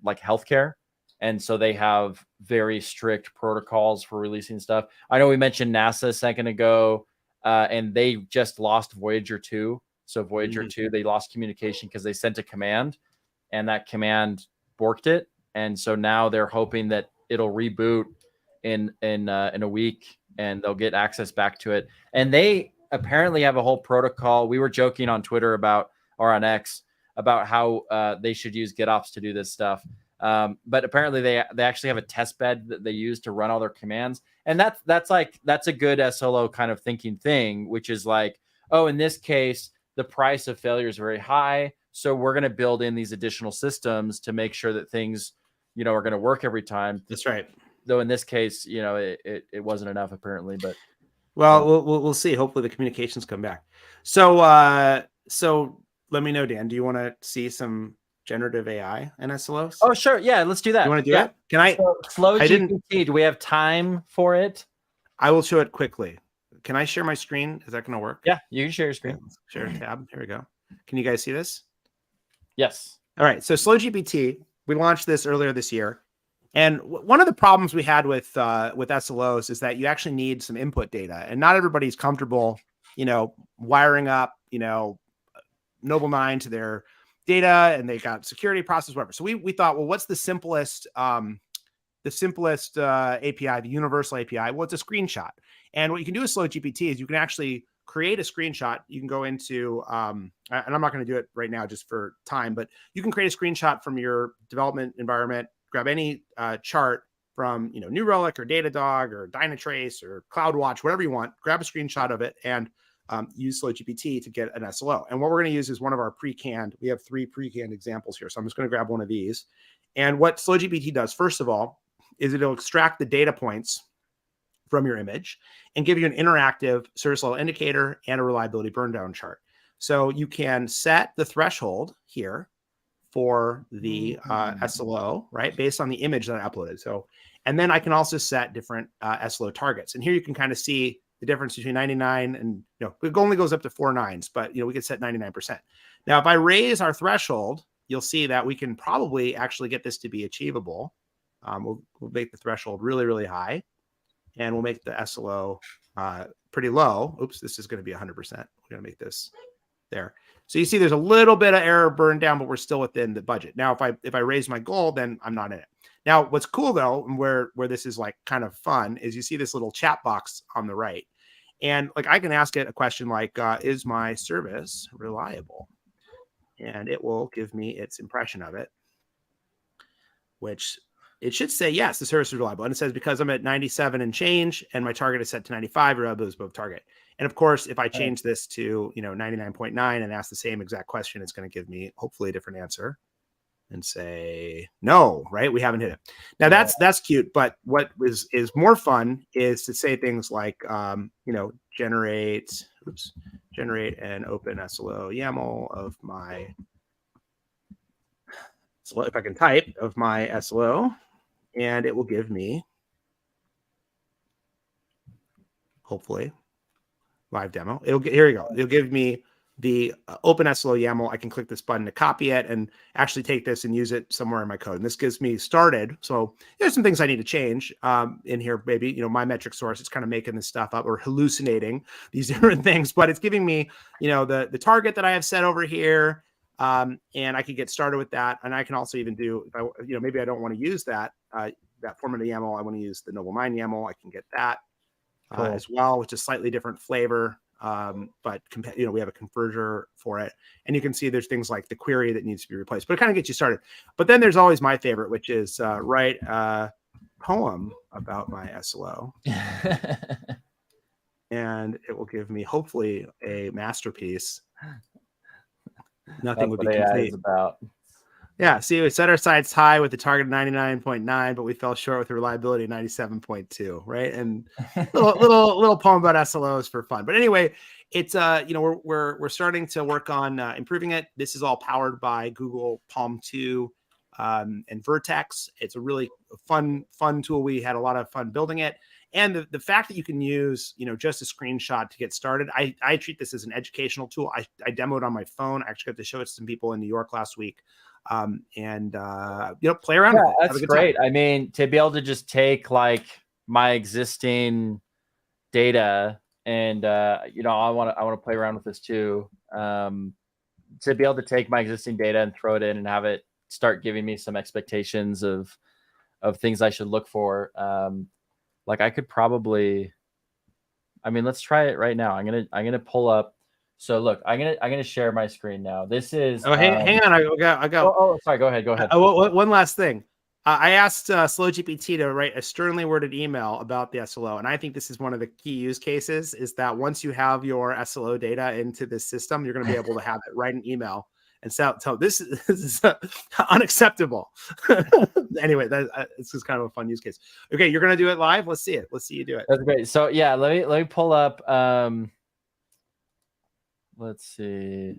like healthcare, and so they have very strict protocols for releasing stuff. I know we mentioned NASA a second ago, and they just lost Voyager 2. So Voyager 2, they lost communication because they sent a command, and that command borked it, and so now they're hoping that it'll reboot in a week, and they'll get access back to it. And they apparently have a whole protocol. We were joking on Twitter or on X about how they should use GitOps to do this stuff. But apparently they actually have a test bed that they use to run all their commands. And that's a good SLO kind of thinking thing, which is like, oh, in this case, the price of failure is very high. So we're going to build in these additional systems to make sure that things, are going to work every time. That's right. Though in this case, it wasn't enough apparently, but. Well, we'll see. Hopefully the communications come back. So let me know, Dan, do you want to see some generative AI and SLOs? Oh, sure. Yeah, let's do that. You want to do it? Can I? Flow GPT, do we have time for it? I will show it quickly. Can I share my screen? Is that going to work? Yeah, you can share your screen. Share a tab. Here we go. Can you guys see this? Yes. All right. So Slow GPT, we launched this earlier this year. And one of the problems we had with SLOs is that you actually need some input data, and not everybody's comfortable, wiring up, Noble9 to their data, and they got security process, whatever. So we thought, well, what's the simplest API, the universal API? Well, it's a screenshot. And what you can do with Slow GPT is you can actually create a screenshot. You can go into, and I'm not going to do it right now just for time, but you can create a screenshot from your development environment, grab any chart from, New Relic or Datadog or Dynatrace or CloudWatch, whatever you want, grab a screenshot of it and use Slow GPT to get an SLO. And what we're going to use is one of our pre-canned. We have 3 pre-canned examples here. So I'm just going to grab one of these. And what Slow GPT does, first of all, is it'll extract the data points from your image and give you an interactive service level indicator and a reliability burn down chart. So you can set the threshold here for the SLO, right, based on the image that I uploaded. So, and then I can also set different SLO targets. And here you can kind of see the difference between 99 and, it only goes up to 4 nines, but, we could set 99%. Now, if I raise our threshold, you'll see that we can probably actually get this to be achievable. We'll make the threshold really, really high, and we'll make the SLO pretty low. Oops, this is going to be 100%. We're going to make this there. So you see there's a little bit of error burned down, but we're still within the budget. Now, if I raise my goal, then I'm not in it. Now, what's cool though, and where this is like kind of fun, is you see this little chat box on the right. And like I can ask it a question like, is my service reliable? And it will give me its impression of it, which it should say, yes, the service is reliable. And it says, because I'm at 97 and change, and my target is set to 95, reliability is above target. And of course, if I change this to 99.9 and ask the same exact question, it's going to give me hopefully a different answer and say no, right? We haven't hit it. Now that's cute, but what is more fun is to say things like generate an OpenSlo YAML of my, so if I can type of my SLO, and it will give me, hopefully, live demo. Here you go. It'll give me the OpenSlo YAML. I can click this button to copy it and actually take this and use it somewhere in my code. And this gets me started. So there's some things I need to change in here. Maybe, my metric source, it's kind of making this stuff up or hallucinating these different things, but it's giving me, the target that I have set over here. And I could get started with that. And I can also even do, if I, maybe I don't want to use that format of YAML. I want to use the Noble 9 YAML. I can get that as well, which is slightly different flavor. But we have a converter for it, and you can see there's things like the query that needs to be replaced, but it kind of gets you started. But then there's always my favorite, which is write a poem about my SLO. And it will give me hopefully a masterpiece. Nothing would be complete. About. Yeah, see, we set our sights high with the target of 99.9, but we fell short with the reliability of 97.2, right? And little poem about SLOs for fun. But anyway, it's we're starting to work on improving it. This is all powered by Google Palm 2 and Vertex. It's a really fun tool. We had a lot of fun building it. And the fact that you can use, just a screenshot to get started, I treat this as an educational tool. I demoed on my phone. I actually got to show it to some people in New York last week. Play around with it. That's great. Time. I mean, to be able to just take like my existing data and I want to play around with this too. To be able to take my existing data and throw it in and have it start giving me some expectations of things I should look for. Like I could probably, let's try it right now. I'm gonna pull up. So look, I'm gonna share my screen now. This is. Oh, hang on. I got. Oh, sorry. Go ahead. One last thing. I asked SlowGPT to write a sternly worded email about the SLO, and I think this is one of the key use cases. Is that once you have your SLO data into this system, you're going to be able to have it write an email and tell this is unacceptable. Anyway, this is kind of a fun use case. Okay, you're going to do it live. Let's see it. Let's see you do it. That's great. So yeah, let me pull up. Let's see.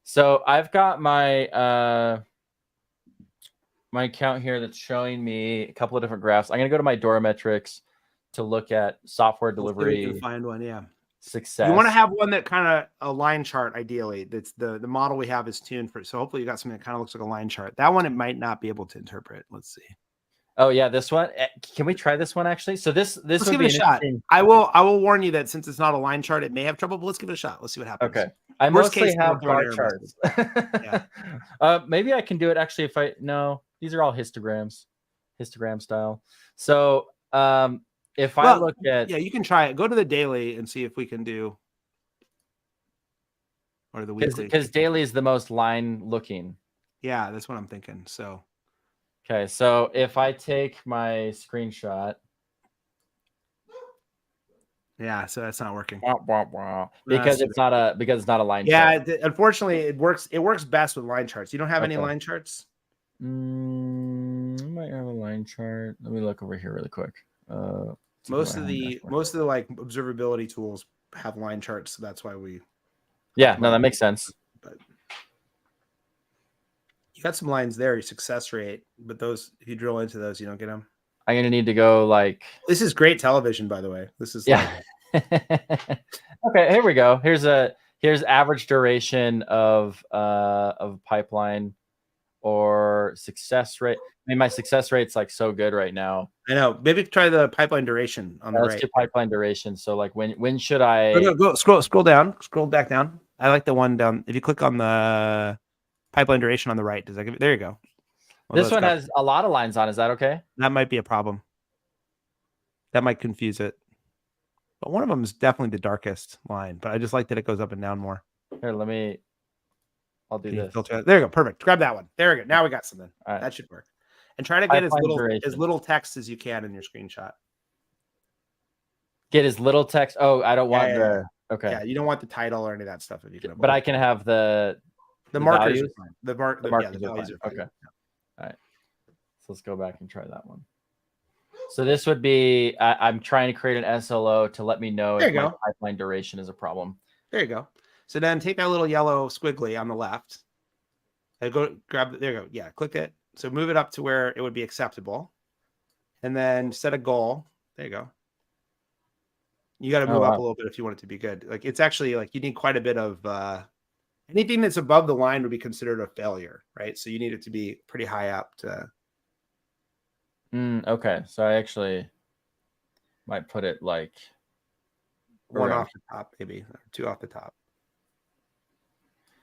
So I've got my my account here that's showing me a couple of different graphs. I'm going to go to my DORA metrics to look at software delivery. You can find one, yeah. Success. You want to have one that kind of a line chart, ideally. That's the model we have is tuned for. So hopefully you got something that kind of looks like a line chart. That one, it might not be able to interpret. Let's see. Oh yeah, this one. Can we try this one actually? So this let's give it a shot. I will warn you that since it's not a line chart, it may have trouble. But let's give it a shot. Let's see what happens. Okay. I mostly have bar charts. Yeah. Maybe I can do it actually if no. These are all histogram style. So if I look at you can try it. Go to the daily and see if we can do or the weekly because daily is the most line looking. Yeah, that's what I'm thinking. So. Okay, so if I take my screenshot. Yeah, so that's not working. Because it's not a line chart. Yeah, unfortunately it works best with line charts. You don't have any line charts? I might have a line chart. Let me look over here really quick. Most of the like observability tools have line charts, so that's why we that makes sense. But you got some lines there, your success rate, but those, if you drill into those, you don't get them. I'm gonna need to go like. This is great television, by the way. This is Okay, here we go. Here's average duration of pipeline. or success rate. I mean, my success rate's like so good right now. I know. Maybe try the pipeline duration on the Let's right. do pipeline duration. So like when should I Go scroll down, scroll back down. I like the one down. If you click on the pipeline duration on the right, does that give it? There you go. This one has a lot of lines on. Is that okay? That might be a problem. That might confuse it. But one of them is definitely the darkest line. But I just like that it goes up and down more. Here, I'll do this. There you go. Perfect. Grab that one. There we go. Now we got something. All right. That should work. And try to get as Pipeline little text as you can in your screenshot. Get as little text. Oh, I don't want okay. Yeah, you don't want the title or any of that stuff if you can. But I can have the markers. values? The markers are fine. Okay. All right. So let's go back and try that one. So this would be I'm trying to create an SLO to let me know if my pipeline duration is a problem. There you go. So then take that little yellow squiggly on the left. And go grab it. There you go. Yeah, click it. So move it up to where it would be acceptable. And then set a goal. There you go. You got to move up a little bit if you want it to be good. Like it's actually like you need quite a bit of anything that's above the line would be considered a failure, right? So you need it to be pretty high up to. Okay, so I actually might put it like one off the top, maybe or two off the top.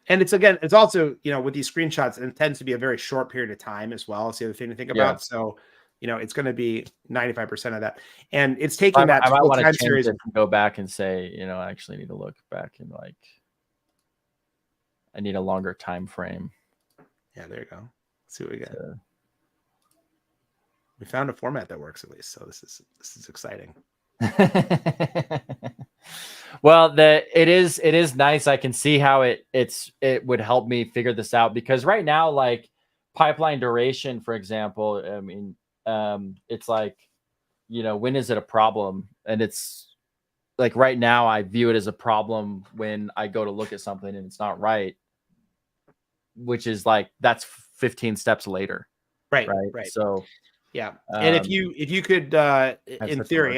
And it's also, with these screenshots, it tends to be a very short period of time as well. It's the other thing to think about. So, it's going to be 95% of that. And it's taking that I might want time to series and go back and say, I actually need to look back and I need a longer time frame. Yeah, there you go. Let's see what we got. We found a format that works at least. So this is exciting. Well, it is nice. I can see how it would help me figure this out, because right now, like pipeline duration, for example, I mean, it's like, when is it a problem? And it's like right now I view it as a problem when I go to look at something and it's not right, which is like, that's 15 steps later. Right. So yeah. And if you could, in theory,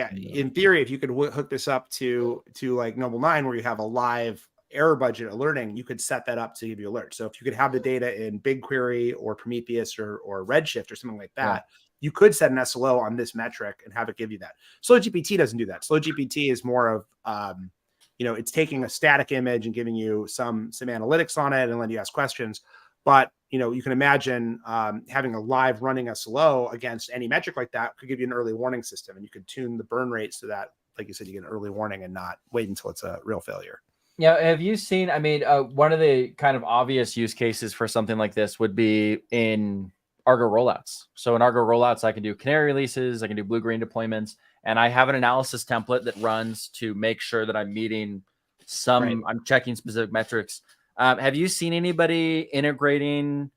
if you could hook this up to like Noble 9, where you have a live error budget alerting, you could set that up to give you alerts. So if you could have the data in BigQuery or Prometheus or Redshift or something like that, you could set an SLO on this metric and have it give you that. Slow GPT doesn't do that. Slow GPT is more of, it's taking a static image and giving you some analytics on it and letting you ask questions. But, you can imagine having a live running SLO against any metric like that could give you an early warning system, and you could tune the burn rate so that, like you said, you get an early warning and not wait until it's a real failure. Yeah. Have you seen, one of the kind of obvious use cases for something like this would be in Argo rollouts. So in Argo rollouts, I can do canary releases, I can do blue-green deployments, and I have an analysis template that runs to make sure that I'm meeting I'm checking specific metrics. Have you seen anybody integrating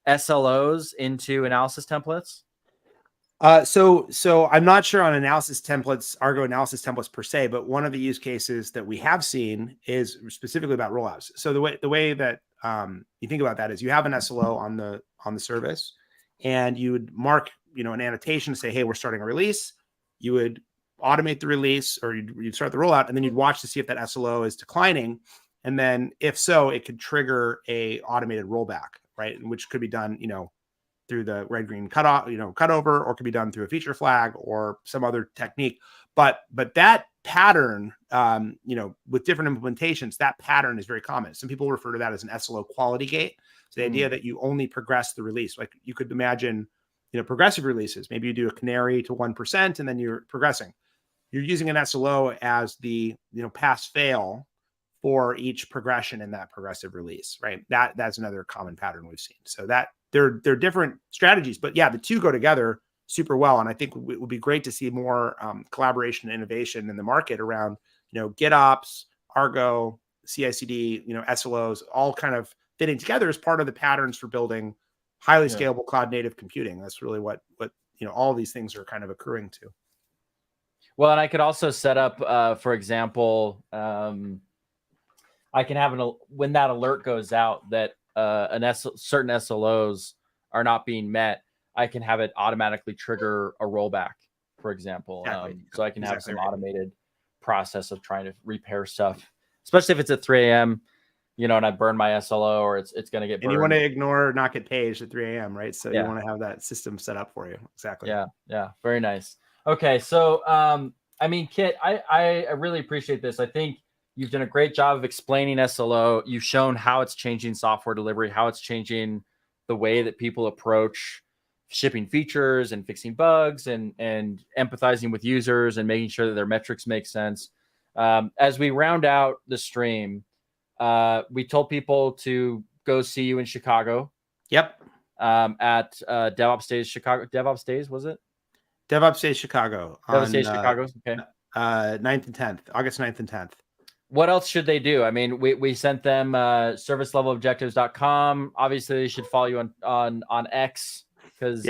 SLOs into analysis templates? So I'm not sure on Argo analysis templates per se, but one of the use cases that we have seen is specifically about rollouts. So the way that you think about that is you have an SLO on the service, and you would mark, an annotation to say, hey, we're starting a release. You would automate the release, or you'd start the rollout, and then you'd watch to see if that SLO is declining. And then if so, it could trigger a automated rollback, right? Which could be done, through the red-green cutover, or could be done through a feature flag or some other technique. But that pattern, with different implementations, that pattern is very common. Some people refer to that as an SLO quality gate. So the idea that you only progress the release, like you could imagine, progressive releases. Maybe you do a canary to 1%, and then you're progressing. You're using an SLO as the, pass fail for each progression in that progressive release, right? That's another common pattern we've seen. So that they're different strategies, but yeah, the two go together super well. And I think it would be great to see more collaboration and innovation in the market around, GitOps, Argo, CI/CD, SLOs, all kind of fitting together as part of the patterns for building highly scalable cloud native computing. That's really what all these things are kind of accruing to. Well, and I could also set up, for example, I can have when that alert goes out that certain SLOs are not being met, I can have it automatically trigger a rollback, for example. So I can have some automated process of trying to repair stuff, especially if it's at 3 a.m. and I burn my SLO, or it's going to get burned. And you want to ignore not get paged at 3 a.m., right? So Yeah. you want to have that system set up for you. Exactly. Yeah. Very nice. Okay. So, I mean, Kit, I really appreciate this. I think you've done a great job of explaining SLO. You've shown how it's changing software delivery, how it's changing the way that people approach shipping features and fixing bugs and empathizing with users and making sure that their metrics make sense. As we round out the stream, we told people to go see you in Chicago. Yep. At DevOps Days Chicago. DevOps Days, was it? DevOps Days Chicago. DevOps Days Chicago. Okay. 9th and 10th, August 9th and 10th. What else should they do? I mean, we sent them servicelevelobjectives.com. Obviously, they should follow you on X because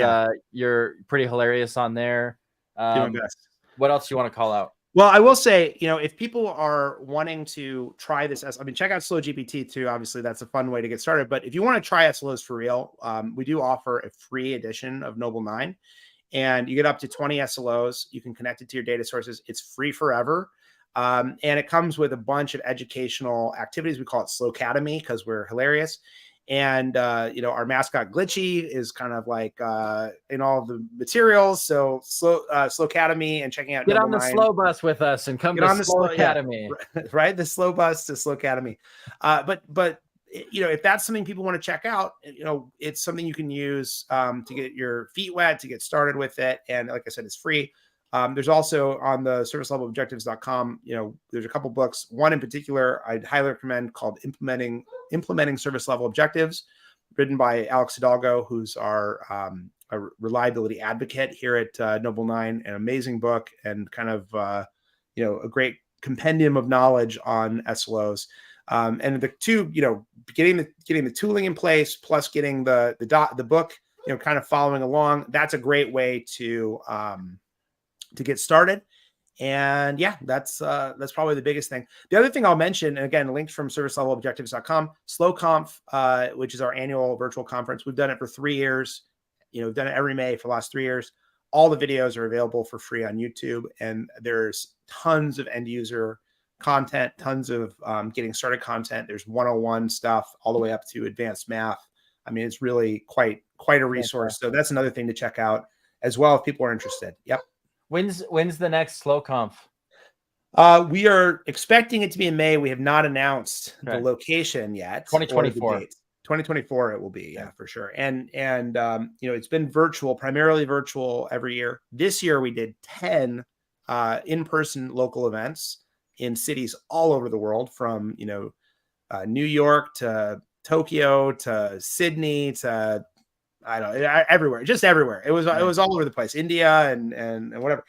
you're pretty hilarious on there. Doing best. What else do you want to call out? Well, I will say, if people are wanting to try this, check out Slow GPT too. Obviously, that's a fun way to get started. But if you want to try SLOs for real, we do offer a free edition of Noble 9, and you get up to 20 SLOs. You can connect it to your data sources. It's free forever. And it comes with a bunch of educational activities. We call it Slow Academy because we're hilarious. And, our mascot Glitchy is kind of like in all of the materials. So Slow Academy and checking out. Get on the Slow Bus with us and come to Slow Academy. Yeah, right? The Slow Bus to Slow Academy. But if that's something people want to check out, it's something you can use to get your feet wet, to get started with it. And like I said, it's free. There's also on the servicelevelobjectives.com, there's a couple books. One in particular, I'd highly recommend called Implementing Service Level Objectives, written by Alex Hidalgo, who's our a reliability advocate here at Noble 9, an amazing book and kind of, a great compendium of knowledge on SLOs. And the two, getting the tooling in place plus getting the book, kind of following along. That's a great way to get started. And that's probably the biggest thing. The other thing I'll mention, and again, linked from servicelevelobjectives.com, SlowConf, which is our annual virtual conference. We've done it for 3 years. We've done it every May for the last 3 years. All the videos are available for free on YouTube. And there's tons of end user content, tons of getting started content. There's 101 stuff all the way up to advanced math. I mean, it's really quite a resource. So that's another thing to check out as well if people are interested. Yep. When's the next SlowConf? We are expecting it to be in May. We have not announced the location yet. 2024. 2024 it will be, for sure. And it's been primarily virtual every year. This year we did 10 in-person local events in cities all over the world, from New York to Tokyo to Sydney to everywhere, just everywhere. It was all over the place, India and whatever.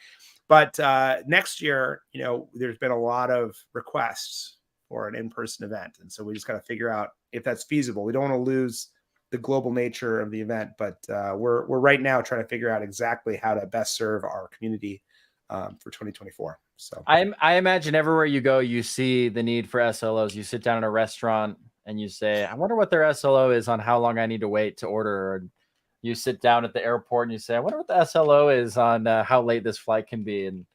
But next year, there's been a lot of requests for an in-person event, and so we just got to figure out if that's feasible. We don't want to lose the global nature of the event, but we're right now trying to figure out exactly how to best serve our community for 2024. So I imagine everywhere you go, you see the need for SLOs. You sit down in a restaurant and you say, I wonder what their SLO is on how long I need to wait to order. Or you sit down at the airport and you say, I wonder what the SLO is on how late this flight can be. And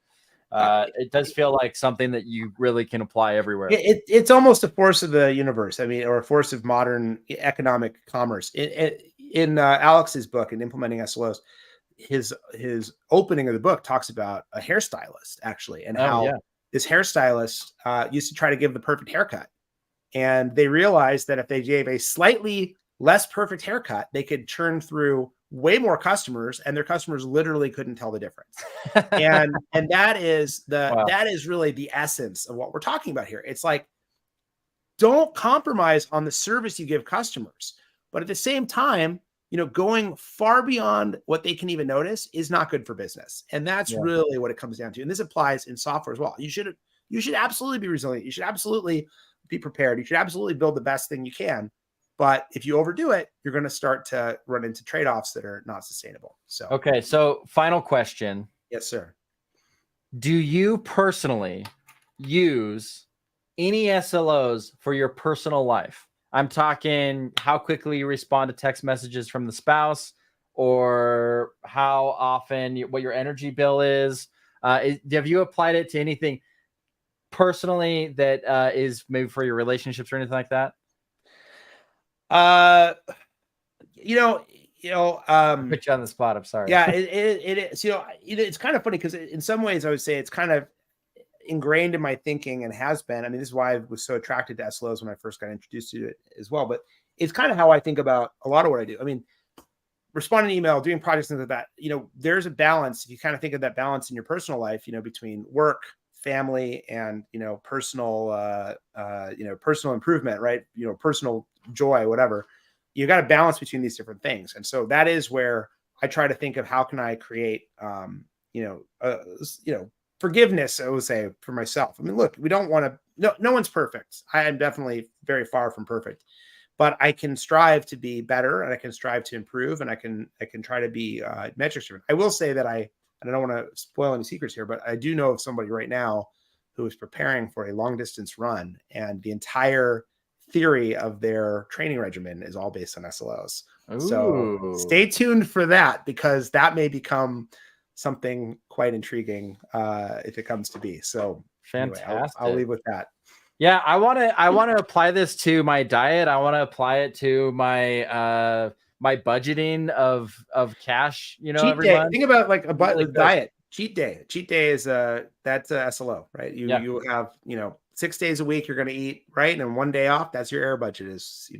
it does feel like something that you really can apply everywhere. It's almost a force of the universe. I mean, or a force of modern economic commerce. In Alex's book, in Implementing SLOs, his opening of the book talks about a hairstylist actually, and how this hairstylist used to try to give the perfect haircut. And they realized that if they gave a slightly less perfect haircut, they could churn through way more customers, and their customers literally couldn't tell the difference. and that is that is really the essence of what we're talking about here. It's like, don't compromise on the service you give customers, but at the same time, going far beyond what they can even notice is not good for business. And that's really what it comes down to. And this applies in software as well. You should absolutely be resilient. You should absolutely be prepared. You should absolutely build the best thing you can. But if you overdo it, you're going to start to run into trade-offs that are not sustainable. So, okay. So final question. Yes, sir. Do you personally use any SLOs for your personal life? I'm talking how quickly you respond to text messages from the spouse, or how often, what your energy bill is. Have you applied it to anything personally that is maybe for your relationships or anything like that? You know, Put you on the spot. I'm sorry. yeah, it is. It's kind of funny because in some ways I would say it's kind of ingrained in my thinking and has been. I mean, this is why I was so attracted to SLOs when I first got introduced to it as well. But it's kind of how I think about a lot of what I do. I mean, responding to email, doing projects, things like that. There's a balance. If you kind of think of that balance in your personal life, between work, family, and personal, personal improvement, right? Personal joy, whatever. You got to balance between these different things, and so that is where I try to think of how can I create, forgiveness, I would say, for myself. I mean, look, we don't want to. No one's perfect. I am definitely very far from perfect, but I can strive to be better, and I can strive to improve, and I can try to be metrics driven. I will say that I don't want to spoil any secrets here, but I do know of somebody right now who is preparing for a long distance run, and the entire theory of their training regimen is all based on SLOs. Ooh. So stay tuned for that, because that may become something quite intriguing if it comes to be. So fantastic. Anyway, I'll leave with that. Yeah, I want to apply this to my diet. I want to apply it to my my budgeting of cash. Cheat every day. month. Think about like a Really diet. Cheat day. Cheat day is that's a SLO, right? You have 6 days a week you're going to eat, right? And then 1 day off. That's your air budget is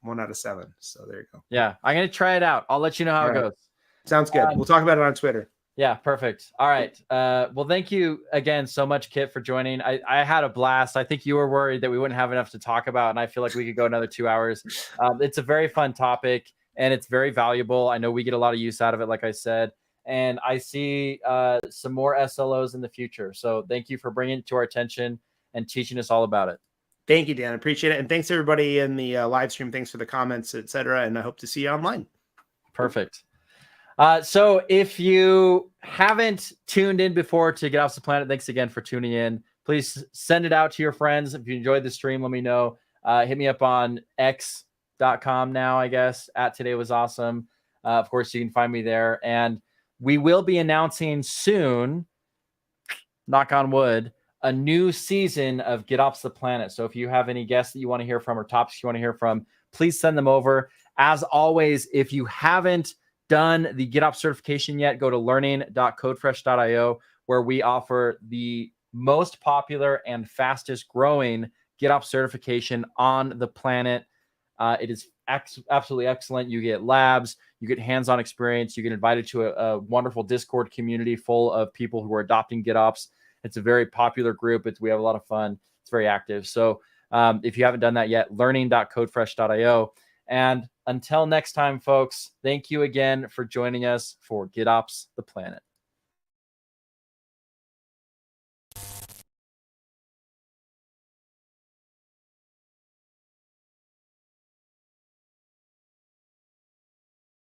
1 out of 7. So there you go. Yeah, I'm gonna try it out. I'll let you know how it goes. Sounds good. We'll talk about it on Twitter. Yeah, perfect. All right. Well, thank you again so much, Kit, for joining. I had a blast. I think you were worried that we wouldn't have enough to talk about, and I feel like we could go another 2 hours. It's a very fun topic, and it's very valuable. I know we get a lot of use out of it, like I said, and I see some more SLOs in the future. So thank you for bringing it to our attention and teaching us all about it. Thank you, Dan. I appreciate it. And thanks everybody in the live stream. Thanks for the comments, etc. And I hope to see you online. Perfect. So if you haven't tuned in before to GitOps the Planet, thanks again for tuning in. Please send it out to your friends. If you enjoyed the stream, let me know. Hit me up on x.com now, I guess, @todaywasawesome. Of course, you can find me there. And we will be announcing soon, knock on wood, a new season of GitOps the Planet. So if you have any guests that you want to hear from or topics you want to hear from, please send them over. As always, if you haven't done the GitOps certification yet, go to learning.codefresh.io, where we offer the most popular and fastest growing GitOps certification on the planet. It is absolutely excellent. You get labs, you get hands-on experience, you get invited to a wonderful Discord community full of people who are adopting GitOps. It's a very popular group. We have a lot of fun. It's very active. So if you haven't done that yet, learning.codefresh.io. And until next time, folks, thank you again for joining us for GitOps the Planet.